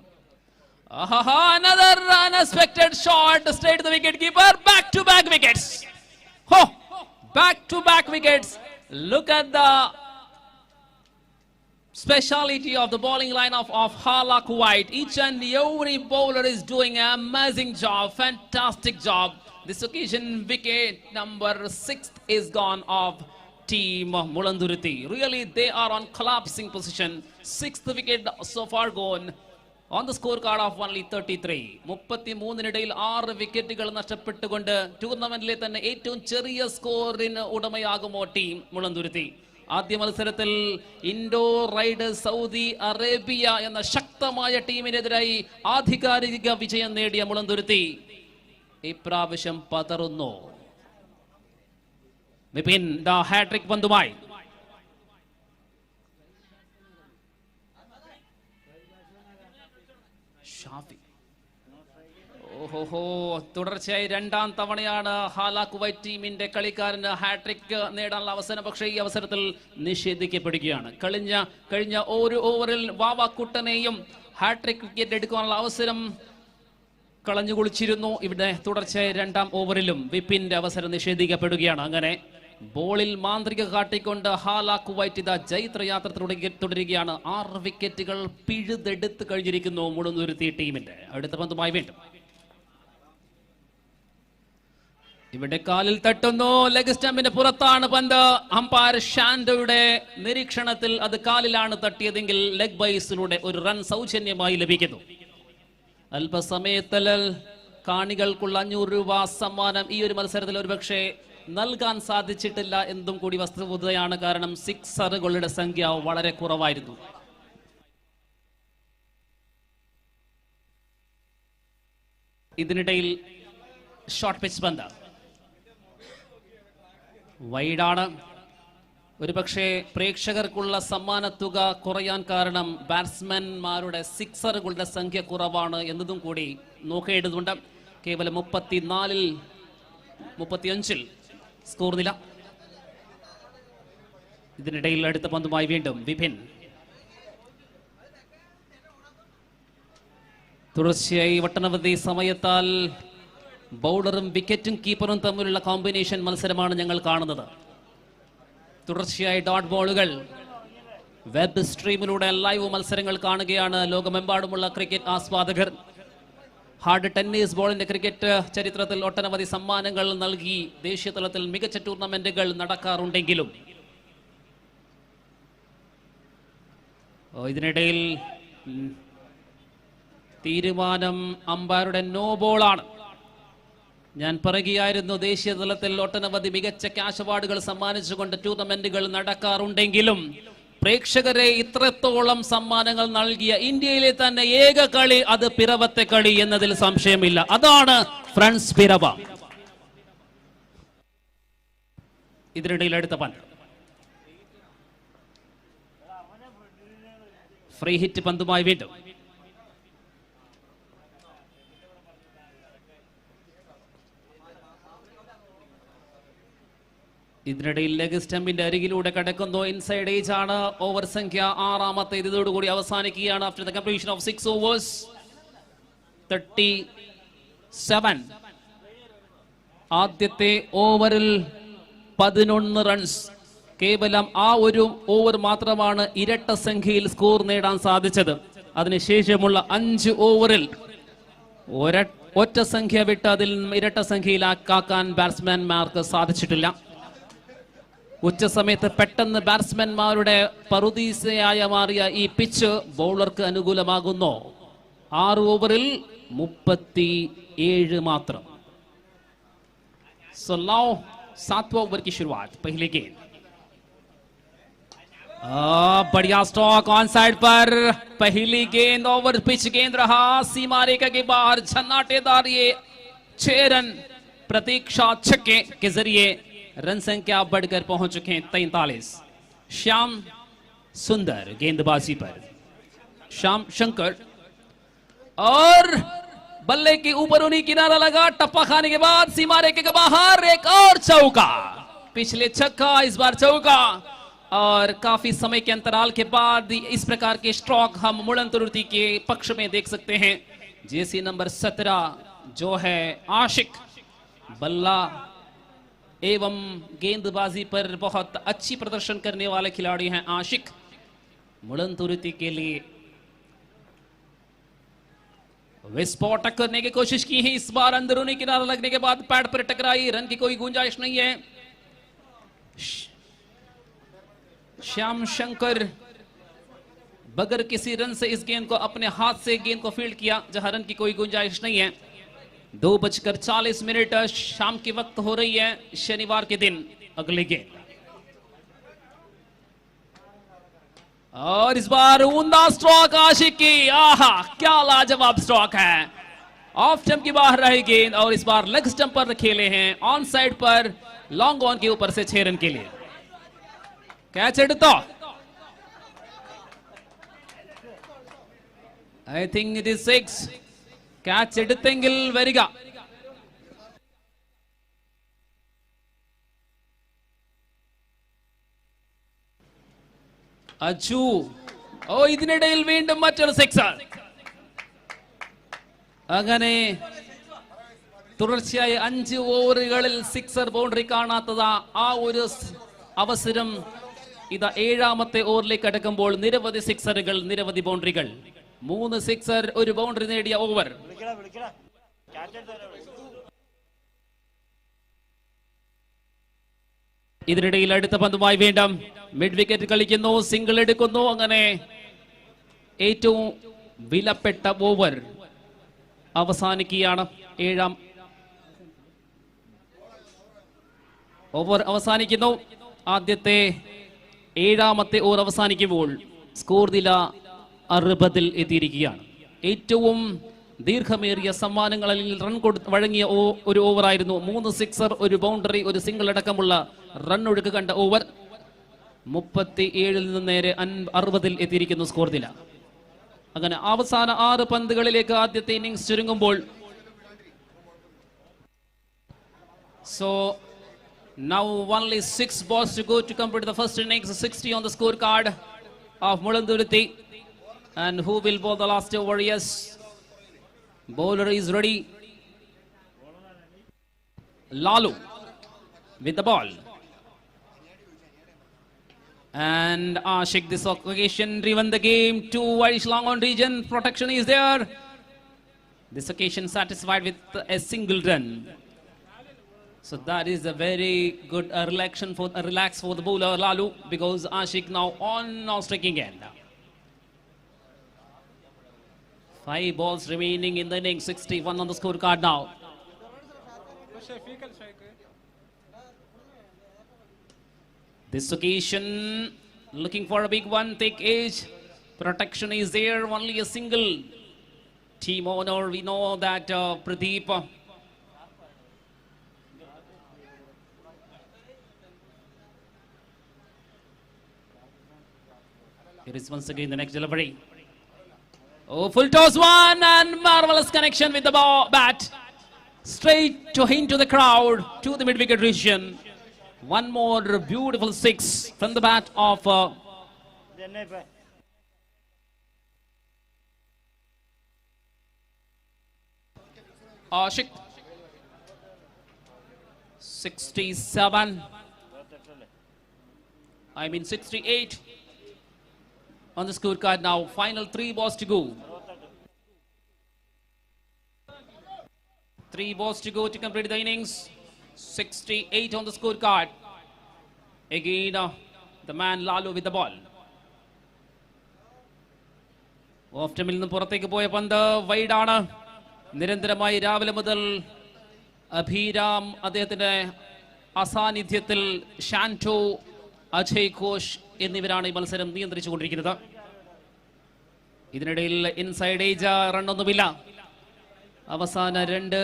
Another unexpected shot straight to the wicket keeper. Back to back wickets. Back to back wickets. Look at the speciality of the bowling lineup of Hala Kuwait. Each and every bowler is doing an amazing job, fantastic job. This occasion, wicket number 6 is gone of team Mulanduruthi. Really, they are on collapsing position. 6th wicket so far gone on the scorecard of only 33. 33-നിടയിൽ 6 വിക്കറ്റുകൾ നഷ്ടപ്പെട്ടുകൊണ്ട് ടൂർണമെന്റിലെ തന്നെ ഏറ്റവും ചെറിയ സ്കോറിന് ഉടമയാകുമോ team Mulanthuruthy? ആദ്യ മത്സരത്തിൽ Indo Riders Saudi Arabia എന്ന ശക്തമായ ടീമിനെതിരായി ആധികാരിക വിജയം നേടിയ മുളന്തുരുത്തി ഇപ്രാവശ്യം പതറുന്നു. വിപിൻ ദ ഹാട്രിക് പന്തുമായി. ഷാഫി ഓഹോ, തുടർച്ചയായി രണ്ടാം തവണയാണ് ഹാല കുവൈറ്റ് ടീമിന്റെ കളിക്കാരന് ഹാട്രിക് നേടാനുള്ള അവസരം. പക്ഷേ ഈ അവസരത്തിൽ നിഷേധിക്കപ്പെടുകയാണ്. കഴിഞ്ഞ ഒരു ഓവറിൽ വാവാക്കുട്ടനെയും ഹാട്രിക് വിക്കറ്റ് എടുക്കാനുള്ള അവസരം കളഞ്ഞുകുളിച്ചിരുന്നു. ഇവിടെ തുടർച്ചയായി രണ്ടാം ഓവറിലും വിപിന്റെ അവസരം നിഷേധിക്കപ്പെടുകയാണ്. അങ്ങനെ ബോളിൽ മാന്ത്രിക കാട്ടിക്കൊണ്ട് ഹാല കുവൈറ്റ് ഇതാ ജൈത്രയാത്ര തുടരുകയാണ്. 6 വിക്കറ്റുകൾ പിഴുതെടുത്ത് കഴിഞ്ഞിരിക്കുന്നു മുളന്തുരുത്തി ടീമിന്റെ. അടുത്ത പന്തുമായി വീണ്ടും ഇവിടെ കാലിൽ തട്ടുന്നു. ലെഗ് സ്റ്റമ്പിന്റെ പുറത്താണ് പന്ത്. അമ്പയർ ഷാൻഡോയുടെ നിരീക്ഷണത്തിൽ അത് കാലിലാണ് തട്ടിയതെങ്കിൽ ലെഗ് ബൈസിലൂടെ ഒരു റൺ സൗജന്യമായി ലഭിക്കുന്നു. അല്പസമയത്തിൽ കാണികൾക്കുള്ള 500 രൂപ സമ്മാനം ഈ ഒരു മത്സരത്തിൽ ഒരുപക്ഷെ നൽകാൻ സാധിച്ചിട്ടില്ല എന്നതും കൂടി വസ്തുതയാണ്. കാരണം സിക്സറുകളുടെ സംഖ്യ വളരെ കുറവായിരുന്നു. ഇതിനിടയിൽ ഷോർട്ട് പിച്ച് പന്ത് വൈഡാണ്. ഒരുപക്ഷെ പ്രേക്ഷകർക്കുള്ള സമ്മാനത്തുക കുറയാൻ കാരണം ബാറ്റ്സ്മാൻമാരുടെ സിക്സറുകളുടെ സംഖ്യ കുറവാണ് എന്നതും കൂടി നോക്കേണ്ടതുണ്ട്. കേവലം 34-35 സ്കോർ നില. ഇതിനിടയിൽ അടുത്ത പന്തുമായി വീണ്ടും വിപിൻ. തുടർച്ചയായി ഒട്ടനവധി സമയത്താൽ ബൗളറും വിക്കറ്റും കീപ്പറും തമ്മിലുള്ള കോമ്പിനേഷൻ മത്സരമാണ് ഞങ്ങൾ കാണുന്നത്. തുടർച്ചയായി ഡോട്ട് ബോളുകൾ. വെബ് സ്ട്രീമിലൂടെ ലൈവ് മത്സരങ്ങൾ കാണുകയാണ് ലോകമെമ്പാടുമുള്ള ക്രിക്കറ്റ് ആസ്വാദകർ. ഹാർഡ് ടെന്നീസ് ബോളിന്റെ ക്രിക്കറ്റ് ചരിത്രത്തിൽ ഒട്ടനവധി സമ്മാനങ്ങൾ നൽകി ദേശീയ തലത്തിൽ മികച്ച ടൂർണമെന്റുകൾ നടക്കാറുണ്ടെങ്കിലും ഇതിനിടയിൽ തീരുമാനം അമ്പയറുടെ നോ ബോളാണ്. ഞാൻ പറയുകയായിരുന്നു, ദേശീയ തലത്തിൽ ഒട്ടനവധി മികച്ച ക്യാഷ് അവാർഡുകൾ സമ്മാനിച്ചുകൊണ്ട് ടൂർണമെന്റുകൾ നടക്കാറുണ്ടെങ്കിലും പ്രേക്ഷകരെ ഇത്രത്തോളം സമ്മാനങ്ങൾ നൽകിയ ഇന്ത്യയിലെ തന്നെ ഏക കളി അത് പിറവത്തെ കളി എന്നതിൽ സംശയമില്ല. അതാണ് ഫ്രണ്ട്സ് പിറവ. ഇതിനിടയിൽ അടുത്ത പന്ത് ഫ്രീ ഹിറ്റ് പന്തുമായി വീണ്ടും. ഇതിനിടയിൽ ലെഗ് സ്റ്റമ്പിന്റെ അരികിലൂടെ കടക്കുന്നു. ഇൻസൈഡ് ഏജ് ആണ്. ഓവർ സംഖ്യ 6-ാമത്തെ ഇതോടുകൂടി അവസാനിക്കുകയാണ്. After the completion of 6 overs 37. ആദ്യത്തെ ഓവറിൽ 11 റൺസ്. കേവലം ആ ഒരു ഓവർ മാത്രമാണ് ഇരട്ട സംഖ്യയിൽ സ്കോർ നേടാൻ സാധിച്ചത്. അതിനുശേഷമുള്ള 5 ഓവറിൽ ഒറ്റ സംഖ്യ വിട്ട് അതിൽ ഇരട്ട സംഖ്യയിലാക്കാൻ ബാറ്റ്സ്മാൻമാർക്ക് സാധിച്ചിട്ടില്ല. ഉച്ച സമയത്ത് പെട്ടെന്ന് ബാറ്റ്സ്മാൻമാരുടെ പറുദീസയായ മാറിയ ഈ പിച്ച് ബൗളർക്ക് അനുകൂലമാകുന്നു. 6 ഓവറിൽ 37 മാത്രം. सो नाउ 7वां ओवर की शुरुआत. पहले गेंद बढ़िया स्ट्रोक ऑन साइड पर. पहली गेंद ओवर पिच गेंद रहा. सीमा रेखा के बाहर झन्नाटेदार ये 6 रन प्रतीक्षा छक्के के जरिए रन संख्या बढ़कर पहुंच चुके हैं 43. श्याम सुंदर गेंदबाजी पर. श्याम शंकर और बल्ले के ऊपर उन्हीं किनारा लगा. टप्पा खाने के बाद सीमा रेखे के बाहर एक और चौका. पिछले छक्का, इस बार चौका. और काफी समय के अंतराल के बाद इस प्रकार के स्ट्रोक हम मुळंतुरुती के पक्ष में देख सकते हैं. जेसी नंबर 17 जो है आशिक, बल्ला एवं गेंदबाजी पर बहुत अच्छी प्रदर्शन करने वाले खिलाड़ी हैं आशिक. मुळंतुरुती के लिए विस्फोटक करने की कोशिश की है. इस बार अंदरूनी किनारा लगने के बाद पैड पर टकराई. रन की कोई गुंजाइश नहीं है. श्याम शंकर बगैर किसी रन से इस गेंद को अपने हाथ से गेंद को फील्ड किया जहां रन की कोई गुंजाइश नहीं है. 2:40 शाम की वक्त हो रही है शनिवार के दिन. अगली गेंद और इस बार उमदा स्ट्रोक आशिक की, आहा क्या लाजवाब स्ट्रोक है। ऑफ स्टंप की बाहर रही गेंद और इस बार लेग स्टंप पर खेले हैं, ऑन साइड पर लॉन्ग ऑन के ऊपर से 6 रन के लिए कैच എടുത്തോ? I think it is 6. Catch എടുത്തെങ്കിൽ വരിക. അജു, ഓ ഇതിനിടയിൽ വീണ്ടും മറ്റൊരു സിക്സർ. അങ്ങനെ തുടർച്ചയായി 5 ഓവറുകളിൽ സിക്സർ ബൗണ്ടറി കാണാത്തതാ ആ ഒരു അവസരം ഇതാ 7ാമത്തെ ഓവറിലേക്ക് കടക്കുമ്പോൾ നിരവധി സിക്സറുകൾ, നിരവധി ബൗണ്ടറികൾ. 3 സിക്സർ, 1 ബൗണ്ടറി നേടിയ ഓവർ. ഇതിനിടയിൽ അടുത്ത പന്തുമായി വീണ്ടും മിഡ് വിക്കറ്റ് കളിക്കുന്നു, സിംഗിൾ എടുക്കുന്നു. അങ്ങനെ ഏറ്റവും വിലപ്പെട്ട ഓവർ അവസാനിക്കുകയാണ്. 7ാം ഓവർ അവസാനിക്കുന്നു. ആദ്യത്തെ 7ാമത്തെ ഓവർ അവസാനിക്കുമ്പോൾ സ്കോർ നില 60-ൽ എത്തിയിരിക്കുകയാണ്. ഏറ്റവും ദീർഘമേറിയ സമ്മാനങ്ങളിൽ റൺ വഴങ്ങിയ ഒരു ഓവറായിരുന്നു. 3 സിക്സർ, 1 ബൗണ്ടറി, 1 സിംഗിൾ അടക്കമുള്ള റൺ ഒഴുക്ക് കണ്ട ഓവർ 37-ൽ നിന്ന് നേരെ 60-ൽ എത്തിയിരിക്കുന്നു സ്കോർ നില. അങ്ങനെ അവസാന 6 പന്തുകളിലേക്ക് ആദ്യത്തെ innings ചുരുങ്ങുമ്പോൾ so now only 6 balls to go to complete the first innings. 60 on the scorecard of Mulanduruthi. And who will bowl the last over? Yes, bowler is ready. Lalu with the ball. And Ashik this occasion driven the game to Irish long on region. Protection is there. This occasion satisfied with a single run. So that is a very good relax for the bowler Lalu, because Ashik now on striking end. 5 balls remaining in the inning. 61 on the scorecard now. This occasion looking for a big one, thick edge. Protection is there, only a single. Team owner, we know that Pradeep. Here is once again the next delivery. Oh, full toss one and marvelous connection with the bat. Straight into the crowd, to the mid-wicket region. One more beautiful 6 from the bat of Ashik. 67. 68 on the scorecard now. Final 3 balls to go. 3 balls to go to complete the innings. 68 on the scorecard. Again, the man Lalu with the ball. Of ടൈമിൽ നിന്ന് പുറത്തേക്ക് പോയ പന്ത് വൈഡാണ്. നിരന്തരമായി രാവിലെ മുതൽ അഭിരാം, അദ്ദേഹത്തിന്റെ അസാന്നിധ്യത്തിൽ ഷാൻറ്റോ, അജയ് ഘോഷ് എന്നിവരാണ് ഈ മത്സരം നിയന്ത്രിച്ചുകൊണ്ടിരിക്കുന്നത്. ഇതിനിടയിൽ ഇൻസൈഡ് ഏജ് റണ്ണൊന്നുമില്ല. അവസാന 2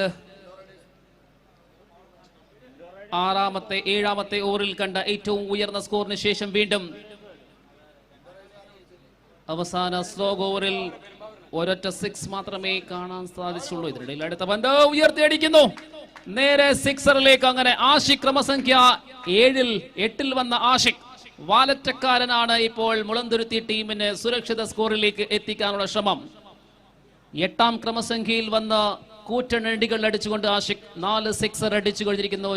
6ാമത്തെ 7ാമത്തെ ഓവറിൽ കണ്ട ഏറ്റവും ഉയർന്ന സ്കോറിന് ശേഷം വീണ്ടും അവസാന സ്ലോഗ് ഓവറിൽ ഒരൊറ്റ 6 മാത്രമേ കാണാൻ സാധിച്ചുള്ളൂ. ഇതിനിടയിൽ അടുത്ത പന്ത് ഉയർത്തിയടിക്കുന്നു, നേരെ സിക്സറിലേക്ക്. അങ്ങനെ ആഷിക് ക്രമസംഖ്യ 8-ൽ വന്ന ആഷിക് വാലറ്റക്കാരനാണ് ഇപ്പോൾ മുളന്തുരുത്തി ടീമിനെ സുരക്ഷിത സ്കോറിലേക്ക് എത്തിക്കാനുള്ള ശ്രമം. 8ാം ക്രമസംഖ്യയിൽ വന്ന കൂറ്റനടികൾ അടിച്ചുകൊണ്ട് ആഷിക് 4 സിക്സർ അടിച്ചു കഴിഞ്ഞിരിക്കുന്നു.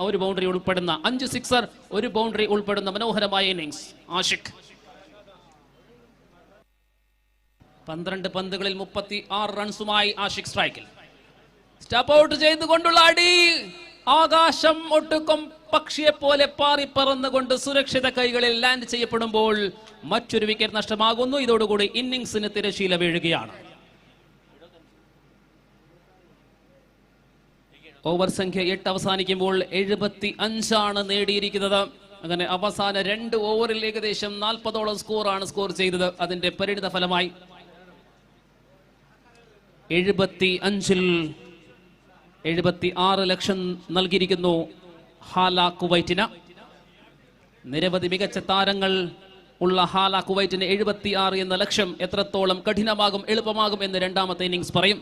1 ബൗണ്ടറി ഉൾപ്പെടുന്ന 5 സിക്സർ, 1 ബൗണ്ടറി ഉൾപ്പെടുന്ന മനോഹരമായ ഇന്നിംഗ്സ് ആഷിക്. 12 പന്തുകളിൽ 36 റൺസുമായി ആഷിക് സ്ട്രൈക്കിൽ. സ്റ്റെപ്പ് ഔട്ട് ചെയ്തുകൊണ്ടുള്ള അടി, ആകാശം ഒട്ടുക്കും പക്ഷിയെ പോലെ പാറിപ്പറന്നുകൊണ്ട് സുരക്ഷിത കൈകളിൽ ലാൻഡ് ചെയ്യപ്പെടുമ്പോൾ മറ്റൊരു വിക്കറ്റ് നഷ്ടമാകുന്നു. ഇതോടുകൂടി ഇന്നിംഗ്സിന് തിരശീല വീഴുകയാണ്. ഓവർ സംഖ്യ 8 അവസാനിക്കുമ്പോൾ 75 നേടിയിരിക്കുന്നത്. അങ്ങനെ അവസാന 2 ഓവറിൽ ഏകദേശം 40ഓളം സ്കോറാണ് സ്കോർ ചെയ്തത്. അതിന്റെ പരിണിത ഫലമായി 75-ൽ 76 ലക്ഷം നൽകിയിരിക്കുന്നു ഹാല കുവൈറ്റിന്. നിരവധി മികച്ച താരങ്ങൾ ഉള്ള ഹാല കുവൈറ്റിന് 76 എന്ന ലക്ഷ്യം എത്രത്തോളം കഠിനമാകും എളുപ്പമാകും എന്ന് രണ്ടാമത്തെ ഇന്നിംഗ്സ് പറയും.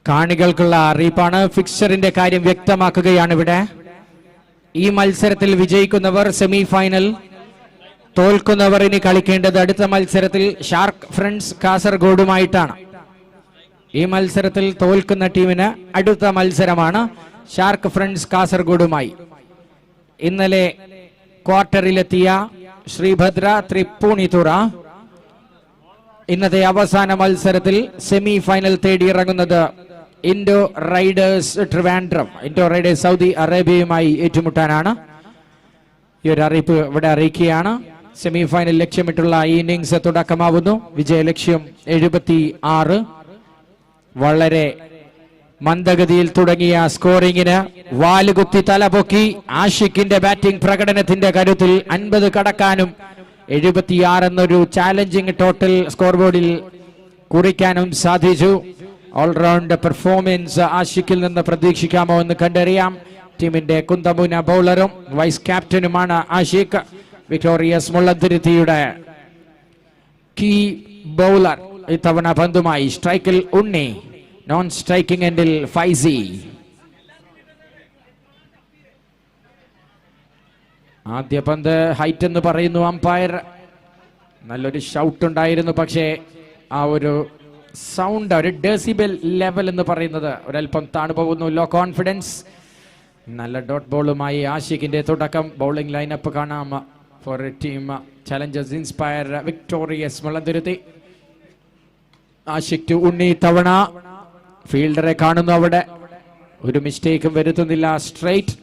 കാണികൾക്കുള്ള അറിയിപ്പാണ്. ഫിക്സറിന്റെ കാര്യം വ്യക്തമാക്കുകയാണ് ഇവിടെ. ഈ മത്സരത്തിൽ വിജയിക്കുന്നവർ സെമി ഫൈനൽ, തോൽക്കുന്നവർ ഇനി കളിക്കേണ്ടത് അടുത്ത മത്സരത്തിൽ ഷാർക്ക് ഫ്രണ്ട്സ് കാസർഗോഡുമായിട്ടാണ്. ഈ മത്സരത്തിൽ തോൽക്കുന്ന ടീമിന് അടുത്ത മത്സരമാണ് ഷാർക്ക് ഫ്രണ്ട്സ് കാസർഗോഡുമായി. ഇന്നലെ ക്വാർട്ടറിലെത്തിയ ശ്രീഭദ്ര തൃപ്പൂണിത്തുറ ഇന്നത്തെ അവസാന മത്സരത്തിൽ സെമി ഫൈനൽ തേടിയിറങ്ങുന്നത് Indo Riders Trivandrum, Indo Riders Saudi അറേബ്യയുമായി ഏറ്റുമുട്ടാനാണ്. ഈ ഒരു അറിയിപ്പ് ഇവിടെ അറിയിക്കുകയാണ്. സെമി ഫൈനൽ ലക്ഷ്യമിട്ടുള്ള ഈ ഇന്നിംഗ്സ് തുടക്കമാവുന്നു. വിജയലക്ഷ്യം 76. വളരെ മന്ദഗതിയിൽ തുടങ്ങിയ സ്കോറിംഗിന് വാലുകുത്തി തലപൊക്കി ആഷിഖിന്റെ ബാറ്റിംഗ് പ്രകടനത്തിന്റെ കരുത്തിൽ 50 കടക്കാനും 76 എന്നൊരു ചാലഞ്ചിങ് ടോട്ടൽ സ്കോർ ബോർഡിൽ കുറിക്കാനും സാധിച്ചു. ഓൾറൗണ്ട് പെർഫോമൻസ് ആഷിഖിൽ നിന്ന് പ്രതീക്ഷിക്കാമോ എന്ന് കണ്ടറിയാം. ടീമിന്റെ കുന്തമുന ബൗളറും വൈസ് ക്യാപ്റ്റനുമാണ് ആഷിഖ്. വിക്ടോറിയസ് മുള്ളന്തുരുത്തിയുടെ കീ ബൗളർ. ഇത്തവണ പന്തുമായി സ്ട്രൈക്കിൽ ഉണ്ണി, നോൺ സ്ട്രൈക്കിംഗ് എൻഡിൽ ഫൈസി. ആദ്യ പന്ത് ഹൈറ്റ് എന്ന് പറയുന്നു അമ്പയർ. നല്ലൊരു ഷൗട്ട് ഉണ്ടായിരുന്നു, പക്ഷേ ആ ഒരു സൗണ്ട്, ഒരു ഡെസിബൽ ലെവൽ എന്ന് പറയുന്നത് ഒരല്പം താണു പോകുന്നു. Low confidence. നല്ല ഡോട്ട് ബോളുമായി ആഷിഖിന്റെ തുടക്കം. ബൗളിംഗ് ലൈനപ്പ് കാണാം for team challengers inspire victorious Mulanthuruthy. Ashiq to Unni. തവണ ഫീൽഡറെ കാണുന്നു അവിടെ, ഒരു മിസ്റ്റേക്കും വരുത്തുന്നില്ല. സ്ട്രൈറ്റ്.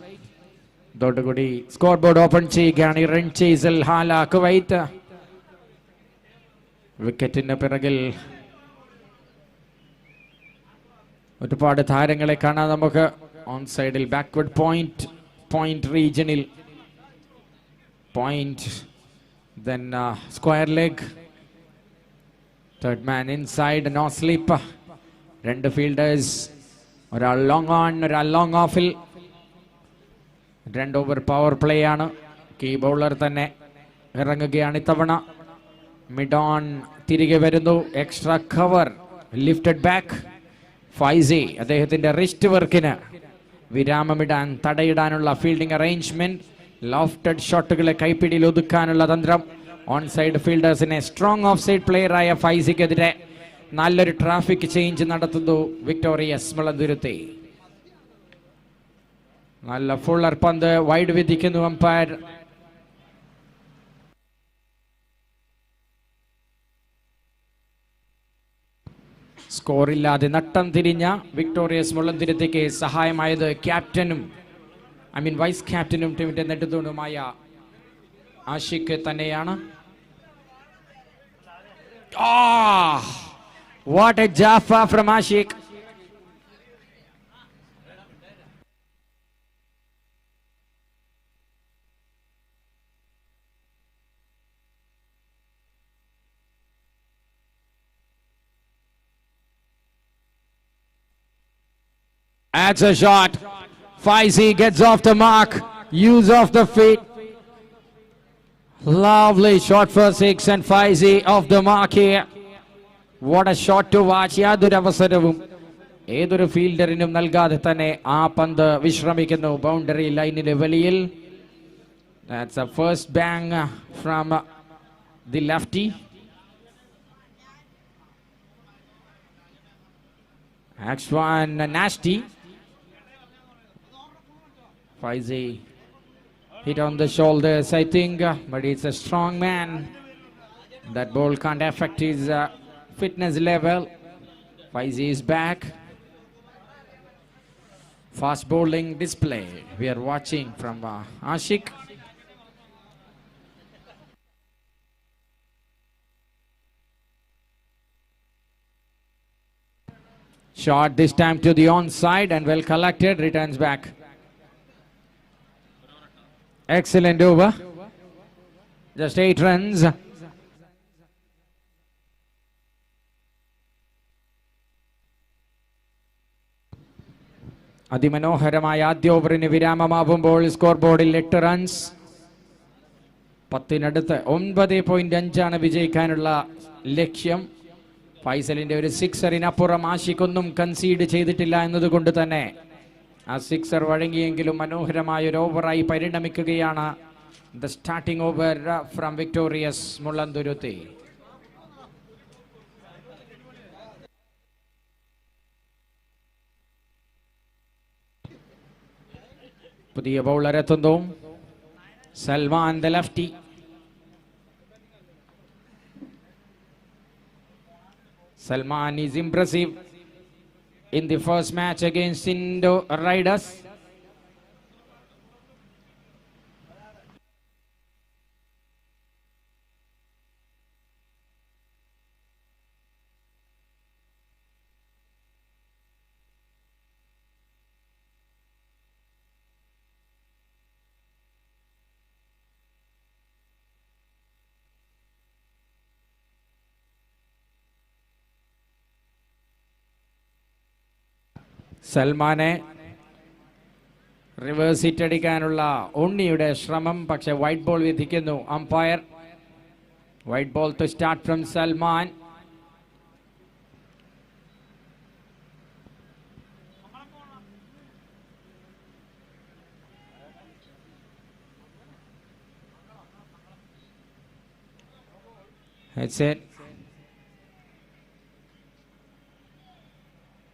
ഇതോടുകൂടി സ്കോർ ബോർഡ് ഓപ്പൺ ചെയ്യുകയാണ്. റൺ ചേസിൽ ഹാല കുവൈറ്റ്. വിക്കറ്റിന് പിറകിൽ ഒരുപാട് താരങ്ങളെ കാണാം നമുക്ക്. ഓൺ സൈഡിൽ ബാക്ക്വേർഡ് പോയിന്റ് റീജിയനിൽ point Then square leg. Third man inside, no sleep. രണ്ട് ഫീൽഡേഴ്സ്, ഒരാൾ ലോങ് ഓൺ, ഒരാൾ ലോങ് ഓഫിൽ. 2 ഓവർ പവർ പ്ലേ ആണ്. കീ ബൗളർ തന്നെ ഇറങ്ങുകയാണ് ഇത്തവണ. മിഡ് ഓൺ തിരികെ വരുന്നു. Extra cover, lifted back. Faizy അദ്ദേഹത്തിന്റെ റിസ്റ്റ് വർക്കിന് വിരാമമിടാൻ, തടയിടാനുള്ള ഫീൽഡിംഗ് അറേഞ്ച്മെന്റ്, ലോഫ്റ്റഡ് ഷോട്ടുകളെ കൈപ്പിടിയിൽ ഒതുക്കാനുള്ള തന്ത്രം. ഓൺ സൈഡ് ഫീൽഡേഴ്സിനെ സ്ട്രോങ് ഓഫ് സൈഡ് പ്ലെയറായ ഫൈസിക്കെതിരെ നല്ലൊരു ട്രാഫിക് ചേഞ്ച് നടത്തുന്നു വിക്ടോറിയസ് മുളന്തുരുത്തി. നല്ല ഫുള്ളർ പന്ത് വൈഡ് വിധിക്കുന്നു അമ്പയർ. സ്കോറില്ലാതെ നട്ടം തിരിഞ്ഞ വിക്ടോറിയസ് മുളന്തുരുത്തിക്ക് സഹായമായത് ക്യാപ്റ്റനും വൈസ് ക്യാപ്റ്റനും ടീമിന്റെ നെടുതൂണുമായ ആഷിഖ് തന്നെയാണ്. What a jaffa from Ashik. That's a shot. Faizi gets off the mark. Use of the feet. Lovely shot for 6 and Faizi off the mark here. What a shot to watch. യാതൊരു അവസരവും ഏതൊരു ഫീൽഡറിനും നൽകാതെ തന്നെ ആ പന്ത് വിശ്രമിക്കുന്നു boundary ലൈനിന് വെളിയിൽ. That's a first bang from the lefty. Next one, nasty. Faizi hit on the shoulders, I think, but it's a strong man. That ball can't affect his fitness level. Faizi is back. Fast bowling display we are watching from Ashik. Shot this time to the onside and well collected, returns back. Excellent over. Just 8 runs. അതിമനോഹരമായ ആദ്യ ഓവറിന് വിരാമമാവുമ്പോൾ score ബോർഡിൽ 8 runs. 10-നടുത്ത് 9.5 വിജയിക്കാനുള്ള ലക്ഷ്യം. ഫൈസലിന്റെ ഒരു സിക്സറിനപ്പുറം ആഷിഖൊന്നും concede ചെയ്തിട്ടില്ല എന്നതുകൊണ്ട് തന്നെ ആ സിക്സർ വഴങ്ങിയെങ്കിലും മനോഹരമായ ഒരു ഓവറായി പരിണമിക്കുകയാണ് the starting over from victorious Mulanthuruthy. പുതിയ ബൗളർ എത്തുന്നു, Salman the lefty. Salman is impressive in the first match against Indo Riders. സൽമാനെ റിവേഴ്സ് ഹിറ്റ് അടിക്കാനുള്ള ഉണ്ണിയുടെ ശ്രമം, പക്ഷെ വൈറ്റ് ബോൾ വിധിക്കുന്നു umpire. Wide ball to start from Salman. That's it.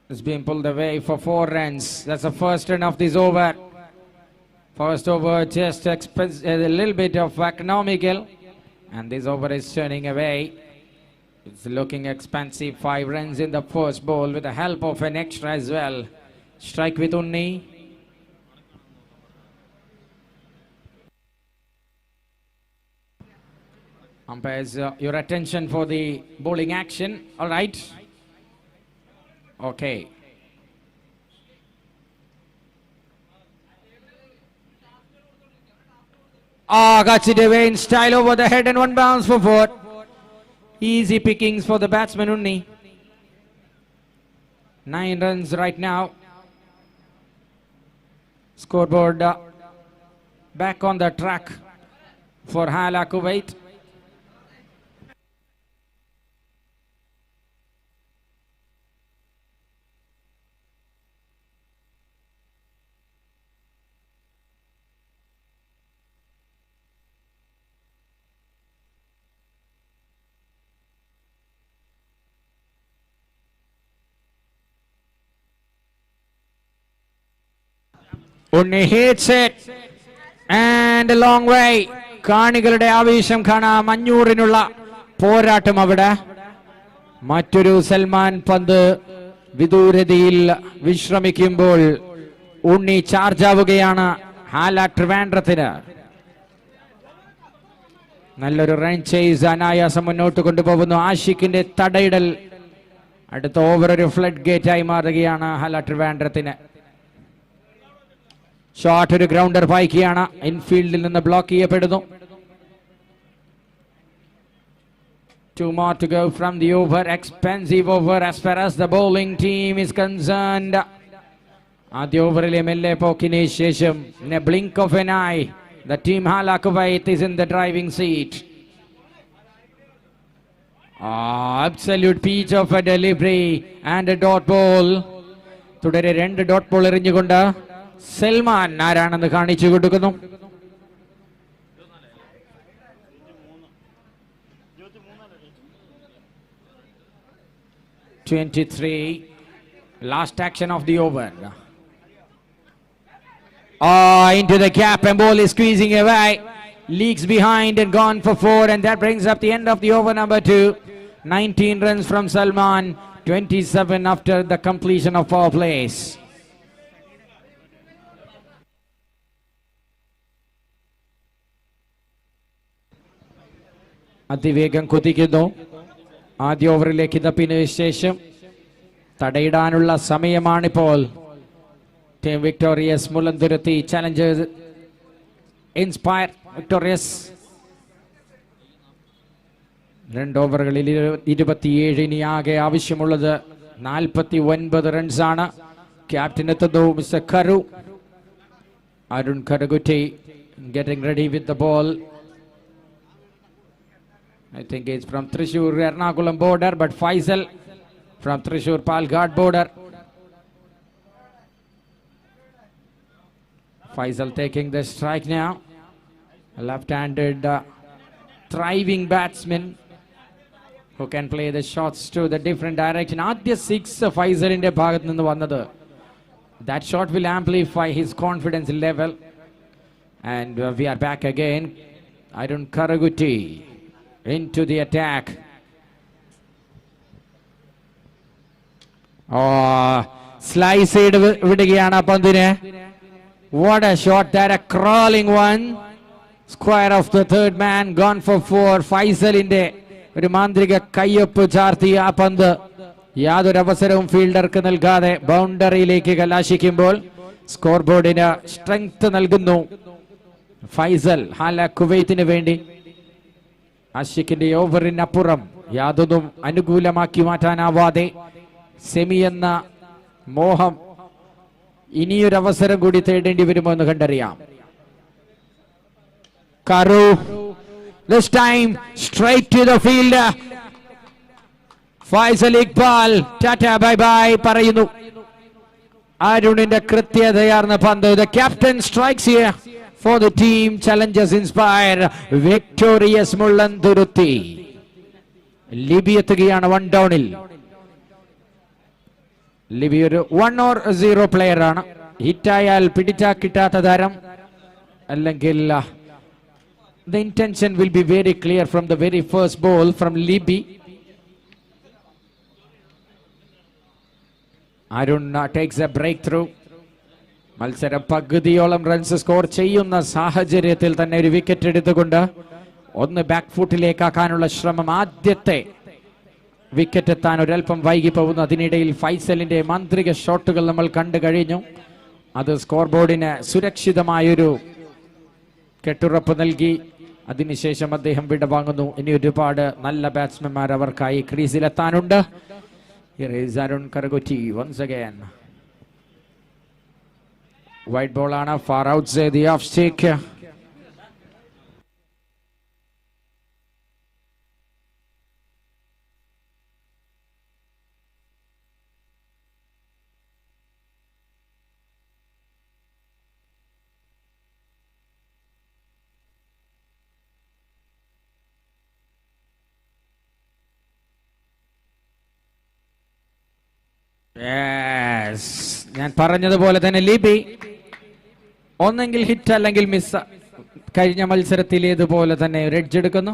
It's being pulled away for 4 runs. That's the first run of this over. First over just a little bit of economical, and this over is turning away. It's looking expensive. 5 runs in the first ball with the help of an extra as well. Strike with Unni. Umpires, your attention for the bowling action. All right. Okay. Gets it away in style over the head and one bounce for 4. Easy pickings for the batsman Unni. 9 runs right now. Scoreboard back on the track for Hala Kuwait. Unni hits it and a long way. കാണികളുടെ ആവേശം കാണാം. 500-നുള്ള പോരാട്ടം അവിടെ. മറ്റൊരു സൽമാൻ പന്ത് വിദൂരതയിൽ വിശ്രമിക്കുമ്പോൾ ഉണ്ണി charge ആവുകയാണ് ഹാല ട്രിവാൻഡ്രത്തിന്. നല്ലൊരു റൺ ചേസ് അനായാസം മുന്നോട്ട് കൊണ്ടുപോകുന്നു. ആഷിഖിന്റെ തടയിടൽ അടുത്ത ഓവർ ഒരു ഫ്ലഡ് ഗേറ്റ് ആയി മാറുകയാണ് ഹാല ട്രിവാൻഡ്രത്തിന്. ഷോട്ട് ഒരു ഗ്രൗണ്ടർ പായിക്കുകയാണ്. ഇൻഫീൽഡിൽ നിന്ന് ബ്ലോക്ക് ചെയ്യപ്പെടുന്നു. 2 more to go from the over. Expensive over as far as the bowling team is concerned. ആദ്യ ഓവറിലെ മെല്ലെ പോക്കിന് ശേഷം in a blink of an eye the team Hala Kuwait is in the driving seat. Absolute peach of a delivery and a dot ball. തുടരെ 2 dot ball എറിഞ്ഞുകൊണ്ട് Salman ആരാണെന്ന് കാണിച്ചു കൊടുക്കുന്നു. Last action of the over. Into the gap and ball is squeezing away. Leaks behind and gone for 4, and that brings up the end of the over number 2. 19 runs from Salman, 27 after the completion of 4 plays. അതിവേഗം കുതിക്കുന്നു. ആദ്യ ഓവറിലേക്ക് തപ്പിന് ശേഷം തടയിടാനുള്ള സമയമാണിപ്പോൾ. Team victorious Mulanthuruthy challengers inspire victorious. 2 ഓവറുകളിൽ 27. ഇനി ആകെ ആവശ്യമുള്ളത് 49 റൺസാണ്. ക്യാപ്റ്റൻ എത്തുന്നു mister Kharu, Arun Karakutty getting ready with the ball. I think it's from Thrissur Ernakulam border, but Faisal from Thrissur Palghat border. Faisal taking the strike now. A left-handed thriving batsman who can play the shots to the different direction. Adya 6 Faisalinte bhagathu ninnu vannathu. That shot will amplify his confidence level. And we are back again. Arun Karagutti into the attack. Slice വിടുകയാണ് പന്തിനെ. What a shot that, a crawling one. Square of the third man, gone for 4. ഫൈസലിന്റെ ഒരു മാന്ത്രിക കയ്യൊപ്പ് ചാർത്തി ആ പന്ത് യാതൊരു അവസരവും ഫീൽഡർക്ക് നൽകാതെ ബൗണ്ടറിയിലേക്ക് കലാശിക്കുമ്പോൾ സ്കോർ ബോർഡിന് സ്ട്രെങ്ത് നൽകുന്നു ഫൈസൽ ഹാല കുവൈത്തിന് വേണ്ടി. ആഷിഖിന്റെ ഓവറിനപ്പുറം യാതൊന്നും അനുകൂലമാക്കി മാറ്റാനാവാതെ സെമി എന്ന മോഹം ഇനിയൊരവസരം കൂടി തേടേണ്ടി വരുമോ എന്ന് കണ്ടറിയാം. Karu, this time straight to the fielder. Faisal Iqbal, tata bye bye പറയുന്നു. അരുണിന്റെ കൃത്യതയാർന്ന പന്ത്. The captain strikes here for the team Challengers Inspire Victorious മുള്ളന്തുരുത്തി. Libi എത്തുകയാണ് 1 ഡൗണിൽ. ലിബി ഒരു 1 or 0 പ്ലെയർ ആണ്. ഹിറ്റായാൽ പിടിച്ചാ കിട്ടാത്ത താരം, അല്ലെങ്കിൽ the intention will be very clear from the very first ball from Libby. Arun takes a breakthrough. മത്സരം പകുതിയോളം റൺസ് സ്കോർ ചെയ്യുന്ന സാഹചര്യത്തിൽ തന്നെ ഒരു വിക്കറ്റ് എടുത്തുകൊണ്ട് ഒന്ന് ബാക്ക് ഫുട്ടിലേക്കാക്കാനുള്ള ശ്രമം. ആദ്യത്തെ വിക്കറ്റ് എത്താൻ ഒരൽപ്പം വൈകി പോകുന്നു. അതിനിടയിൽ ഫൈസലിന്റെ മാന്ത്രിക ഷോട്ടുകൾ നമ്മൾ കണ്ടു കഴിഞ്ഞു. അത് സ്കോർ ബോർഡിന് സുരക്ഷിതമായൊരു കെട്ടുറപ്പ് നൽകി. അതിനുശേഷം അദ്ദേഹം വിടവാങ്ങുന്നു. ഇനി ഒരുപാട് നല്ല ബാറ്റ്സ്മാൻമാർ അവർക്കായി ക്രീസിലെത്താനുണ്ട്. Arun Karakutty once again. Wide ബോളാണ്, far out the off stump. ഞാൻ പറഞ്ഞതുപോലെ തന്നെ ലിബി ഒന്നെങ്കിൽ ഹിറ്റ് അല്ലെങ്കിൽ മിസ്. കഴിഞ്ഞ മത്സരത്തിലേതുപോലെ തന്നെ ഒരു എഡ്ജ് എടുക്കുന്നു.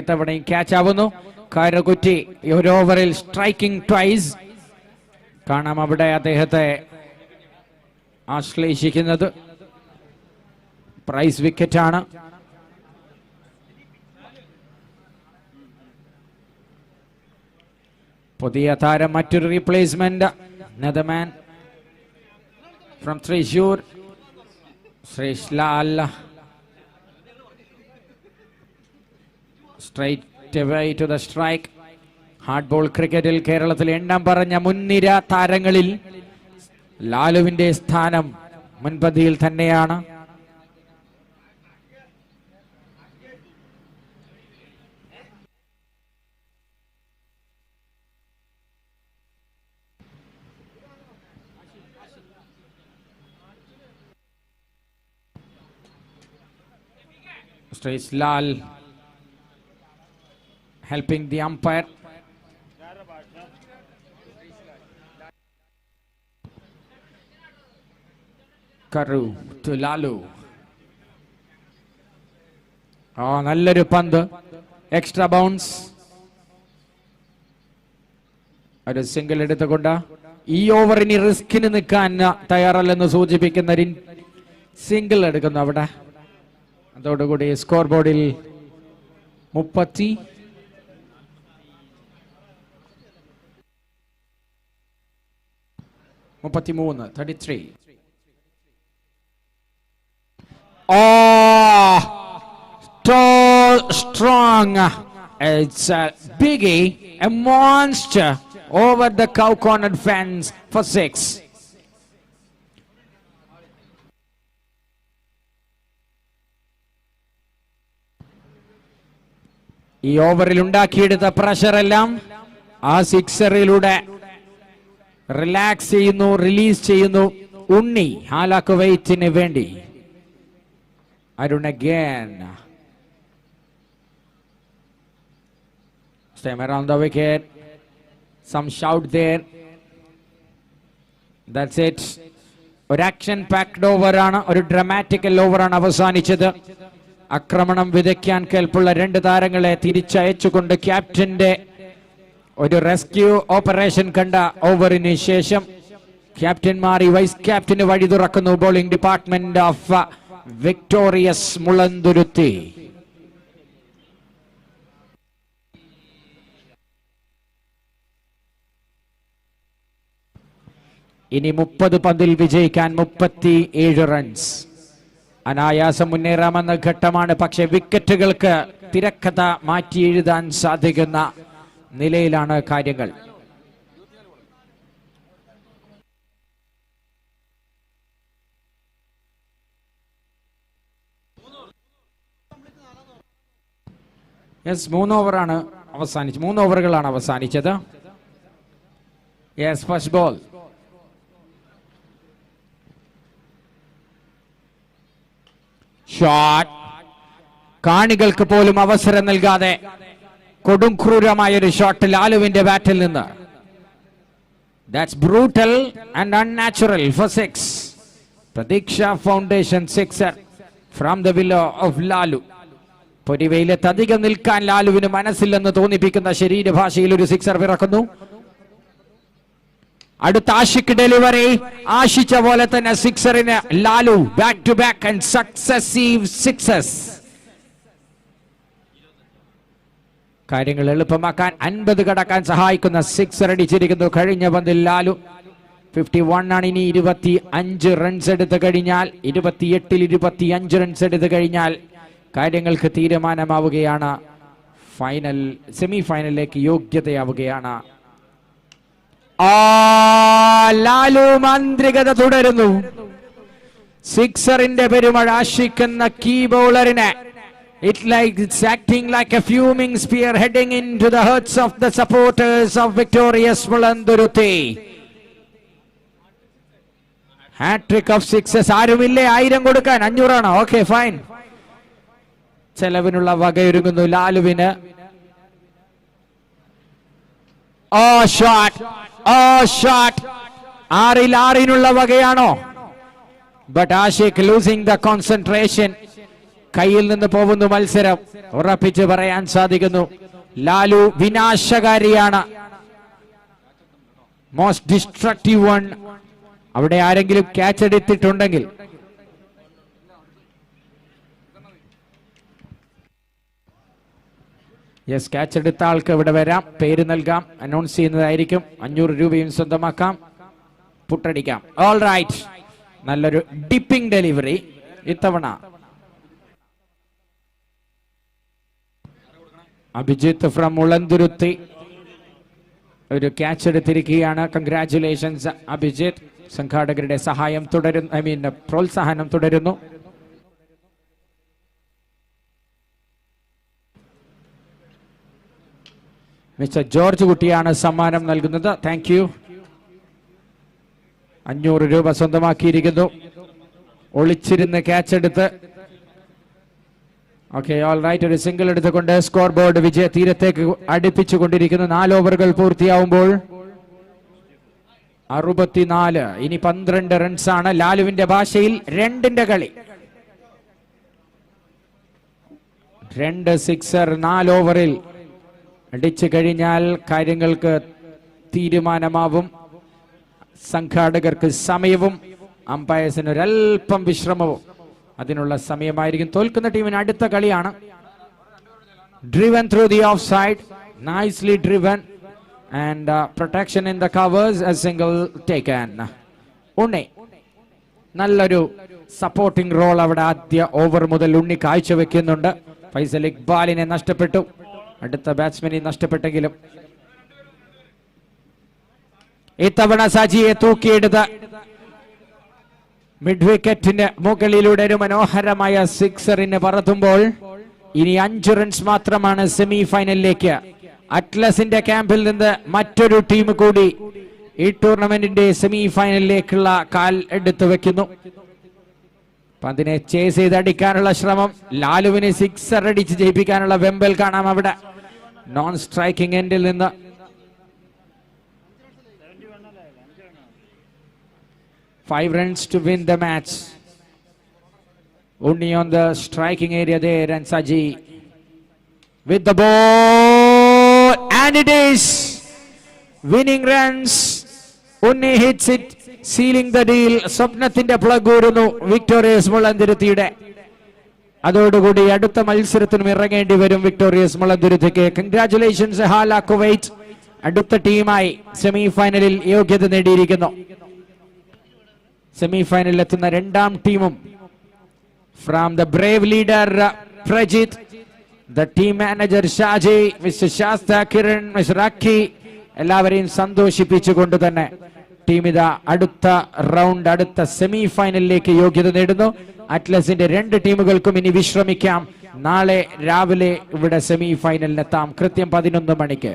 ഇത്തവണയും ക്യാച്ച് ആവുന്നു. കരകുറ്റി ഒരു ഓവറിൽ സ്ട്രൈക്കിംഗ് ട്വൈസ്. കാണാം അവിടെ അദ്ദേഹത്തെ ആശ്ലേഷിക്കുന്നത്. പ്രൈസ് വിക്കറ്റാണ്. പുതിയ താരം, മറ്റൊരു റീപ്ലേസ്മെന്റ്. നെതർമാൻ from Thrissur, Sreeshlal. Straight away to the strike. Hard ball ക്രിക്കറ്റിൽ കേരളത്തിൽ എണ്ണം പറഞ്ഞ മുൻനിര താരങ്ങളിൽ ലാലുവിന്റെ സ്ഥാനം മുൻപന്തിയിൽ തന്നെയാണ്. Lal helping the umpire. Karu to Lalu. നല്ലൊരു പന്ത്, എക്സ്ട്രാ ബൗൺസ്. ഒരു സിംഗിൾ എടുത്തുകൊണ്ട് ഈ ഓവറിന് റിസ്കിന് നിൽക്കാൻ തയ്യാറല്ലെന്ന് സൂചിപ്പിക്കുന്ന സിംഗിൾ എടുക്കുന്നു അവിടെ. അതോടുകൂടി സ്കോർ ബോർഡിൽ 33. Tall, strong. It's a biggie, a monster over the cow cornered fence for 6. ഈ ഓവറിൽ ഉണ്ടാക്കിയെടുത്ത പ്രഷർ എല്ലാം ആ സിക്സറിലൂടെ റിലാക്സ് ചെയ്യുന്നു, റിലീസ് ചെയ്യുന്നു. ഉണ്ണി ഹാലാക്ക് വെയിറ്റിന് വേണ്ടി. Arun again. Stem around the wicket. Some shout there. That's it. ഒരു ആക്ഷൻ പാക്ഡ് ഓവറാണ്, ഒരു ഡ്രാമാറ്റിക്കൽ ഓവറാണ് അവസാനിച്ചത്. ആക്രമണം വിതയ്ക്കാൻ കേൾപ്പുള്ള രണ്ട് താരങ്ങളെ തിരിച്ചയച്ചുകൊണ്ട് ക്യാപ്റ്റന്റെ ഒരു റെസ്ക്യൂ ഓപ്പറേഷൻ കണ്ട ഓവറിന് ശേഷം ക്യാപ്റ്റൻ മാറി വൈസ് ക്യാപ്റ്റന് വഴി തുറക്കുന്നു bowling department of victorious Mulanthuruthy. ഇനി 30 പന്തിൽ വിജയിക്കാൻ 37 റൺസ്. അനായാസം മുന്നേറാമെന്ന ഘട്ടമാണ്. പക്ഷെ വിക്കറ്റുകൾക്ക് തിരക്കഥ മാറ്റി എഴുതാൻ സാധിക്കുന്ന നിലയിലാണ് കാര്യങ്ങൾ. യെസ്, 3 ഓവറാണ് അവസാനിച്ചത്. 3 ഓവറുകളാണ് അവസാനിച്ചത്. Yes, first ball. ഷോട്ട്. കാണികൾക്ക് പോലും അവസരം നൽകാതെ കൊടും ക്രൂരമായ ഒരു ഷോട്ട് ലാലുവിന്റെ ബാറ്റിൽ നിന്ന്. That's brutal and unnatural four 6. പ്രതീക്ഷ foundation sixer from the willow of Lalu. പൊരിവയിലെത്ത് അധികം നിൽക്കാൻ ലാലുവിന് മനസ്സില്ലെന്ന് തോന്നിപ്പിക്കുന്ന ശരീരഭാഷയിൽ ഒരു സിക്സർ പിറക്കുന്നു. അടുത്ത ആഷിക് ഡെലിവറി. ആശിച്ച പോലെ തന്നെ സിക്സറിന് Lalu back to back and successive sixes. കാര്യങ്ങൾ എളുപ്പമാക്കാൻ 50 കടക്കാൻ സഹായിക്കുന്ന സിക്സർ അടിച്ചിരിക്കുന്നു കഴിഞ്ഞ പന്തിൽ ലാലു. 51 ആണ്. ഇനി 25 റൺസ് എടുത്തു കഴിഞ്ഞാൽ 28-ൽ 25 റൺസ് എടുത്തു കഴിഞ്ഞാൽ കാര്യങ്ങൾക്ക് തീരുമാനമാവുകയാണ്. സെമി ഫൈനലിലേക്ക് യോഗ്യതയാവുകയാണ്. ലാലു മാന്ത്രികത തുടരുന്നു. സിക്സറിന്റെ പെരുമഴ ആശിക്കുന്ന key ബൗളറിനെ it's acting like a fuming spear heading into the hearts of the supporters of victorious Mulanduruthi. Hat-trick of sixes. ആരുമില്ലേ 1000 കൊടുക്കാൻ? 500 ആണോ? Okay fine. ചെലവിനുള്ള വകയൊരുങ്ങുന്നു ലാലുവിന്. ഷോട്ട് 6-നുള്ള വകയാണോ? But Ashiq losing the concentration. കയ്യിൽ നിന്ന് പോകുന്നു മത്സരം. ഉറപ്പിച്ച് പറയാൻ സാധിക്കുന്നു ലാലു വിനാശകാരിയാണ്. Most destructive one. അവിടെ ആരെങ്കിലും ക്യാച്ച് എടുത്തിട്ടുണ്ടെങ്കിൽ യെസ്, ക്യാച്ച് എടുത്ത ആൾക്ക് ഇവിടെ വരാം, പേര് നൽകാം, അനൗൺസ് ചെയ്യുന്നതായിരിക്കും. 500 രൂപയും സ്വന്തമാക്കാം, പുട്ടടിക്കാം. ഓൾ റൈറ്റ്, നല്ലൊരു ഡിപ്പിംഗ് ഡെലിവറി ഇത്തവണ. അഭിജിത്ത് ഫ്രം മുളന്തുരുത്തി ഒരു ക്യാച്ച് എടുത്തിരിക്കുകയാണ്. കൺഗ്രാറ്റുലേഷൻസ് അഭിജിത്ത്. സംഘാടകരുടെ സഹായം തുടരുന്നു, പ്രോത്സാഹനം തുടരുന്നു. മിസ്റ്റർ ജോർജ് കുട്ടിയാണ് സമ്മാനം നൽകുന്നത്. Thank you. 500 രൂപ സ്വന്തമാക്കിയിരിക്കുന്നു. ഒളിച്ചിരുന്ന് ക്യാച്ച് എടുത്ത് ഓക്കെ, ഓൾ റൈറ്റ്. ഒരു സിംഗിൾ എടുത്തുകൊണ്ട് സ്കോർ ബോർഡ് വിജയ തീരത്തേക്ക് അടുപ്പിച്ചു കൊണ്ടിരിക്കുന്നു. 4 ഓവറുകൾ പൂർത്തിയാവുമ്പോൾ 64. ഇനി 12 റൺസാണ്. ലാലുവിന്റെ ഭാഷയിൽ 2ന്റെ കളി. 2 സിക്സർ 4 ഓവറിൽ അടിച്ചു കഴിഞ്ഞാൽ കാര്യങ്ങൾക്ക് തീരുമാനമാവും. സംഘാടകർക്ക് സമയവും അമ്പയേഴ്സിന് ഒരൽപ്പം വിശ്രമവും അതിനുള്ള സമയമായിരിക്കും. തോൽക്കുന്ന ടീമിന് അടുത്ത കളിയാണ്. Driven through the off side, nicely driven and protection in the covers, a single taken. Unni നല്ലൊരു സപ്പോർട്ടിംഗ് റോൾ അവിടെ ആദ്യ ഓവർ മുതൽ ഉണ്ണി കാഴ്ചവെക്കുന്നുണ്ട്. ഫൈസൽ ഇക്ബാലിനെ നഷ്ടപ്പെട്ടു, അടുത്ത ബാറ്റ്സ്മാനെ നഷ്ടപ്പെട്ടെങ്കിലും ഇത്തവണ സജിയെ തൂക്കിയെടുത്ത് മിഡ് വിക്കറ്റിന് മുകളിലൂടെ ഒരു മനോഹരമായ സിക്സറിന് പറത്തുമ്പോൾ ഇനി 5 റൺസ് മാത്രമാണ് സെമി ഫൈനലിലേക്ക്. അറ്റ്ലസിന്റെ ക്യാമ്പിൽ നിന്ന് മറ്റൊരു ടീം കൂടി ഈ ടൂർണമെന്റിന്റെ സെമി ഫൈനലിലേക്കുള്ള കാൽ എടുത്തു വെക്കുന്നു. അതിനെ ചേസ് ചെയ്ത് അടിക്കാനുള്ള ശ്രമം. ലാലുവിനെ സിക്സർ അടിച്ച് ജയിപ്പിക്കാനുള്ള വെമ്പൽ കാണാം അവിടെ നോൺ സ്ട്രൈക്കിംഗ് എൻഡിൽ നിന്ന്. Five runs to win the match. Unni on the striking area there, and Saji with the ball, and it is winning runs. Unni hits it, sealing the deal. സ്വപ്നത്തിന്റെ plug ഊരുന്നു victorious മുളന്തുരുത്തിയുടെ. അതോടുകൂടി അടുത്ത മത്സരത്തിനും ഇറങ്ങേണ്ടി വരും വിക്ടോറിയസ് മുളന്തുരുത്തിക്ക്. Congratulations Hala Kuwait. അടുത്ത ടീമായി സെമി ഫൈനലിൽ യോഗ്യത നേടിയിരിക്കുന്നു. സെമി ഫൈനലിൽ എത്തുന്ന 2ാം ടീമും from the brave leader Prajith, the team manager Shaji, mister Sastha, Kiran, mister Akki, എല്ലാവരെയും സന്തോഷിപ്പിച്ചുകൊണ്ട് തന്നെ ടീം ഇതാ അടുത്ത റൗണ്ട്, അടുത്ത സെമി ഫൈനലിലേക്ക് യോഗ്യത നേടുന്നു. അറ്റ്ലസിന്റെ 2 ടീമുകൾക്കും ഇനി വിശ്രമിക്കാം. നാളെ രാവിലെ ഇവിടെ സെമി ഫൈനലിനെത്താം കൃത്യം 11 മണിക്ക്.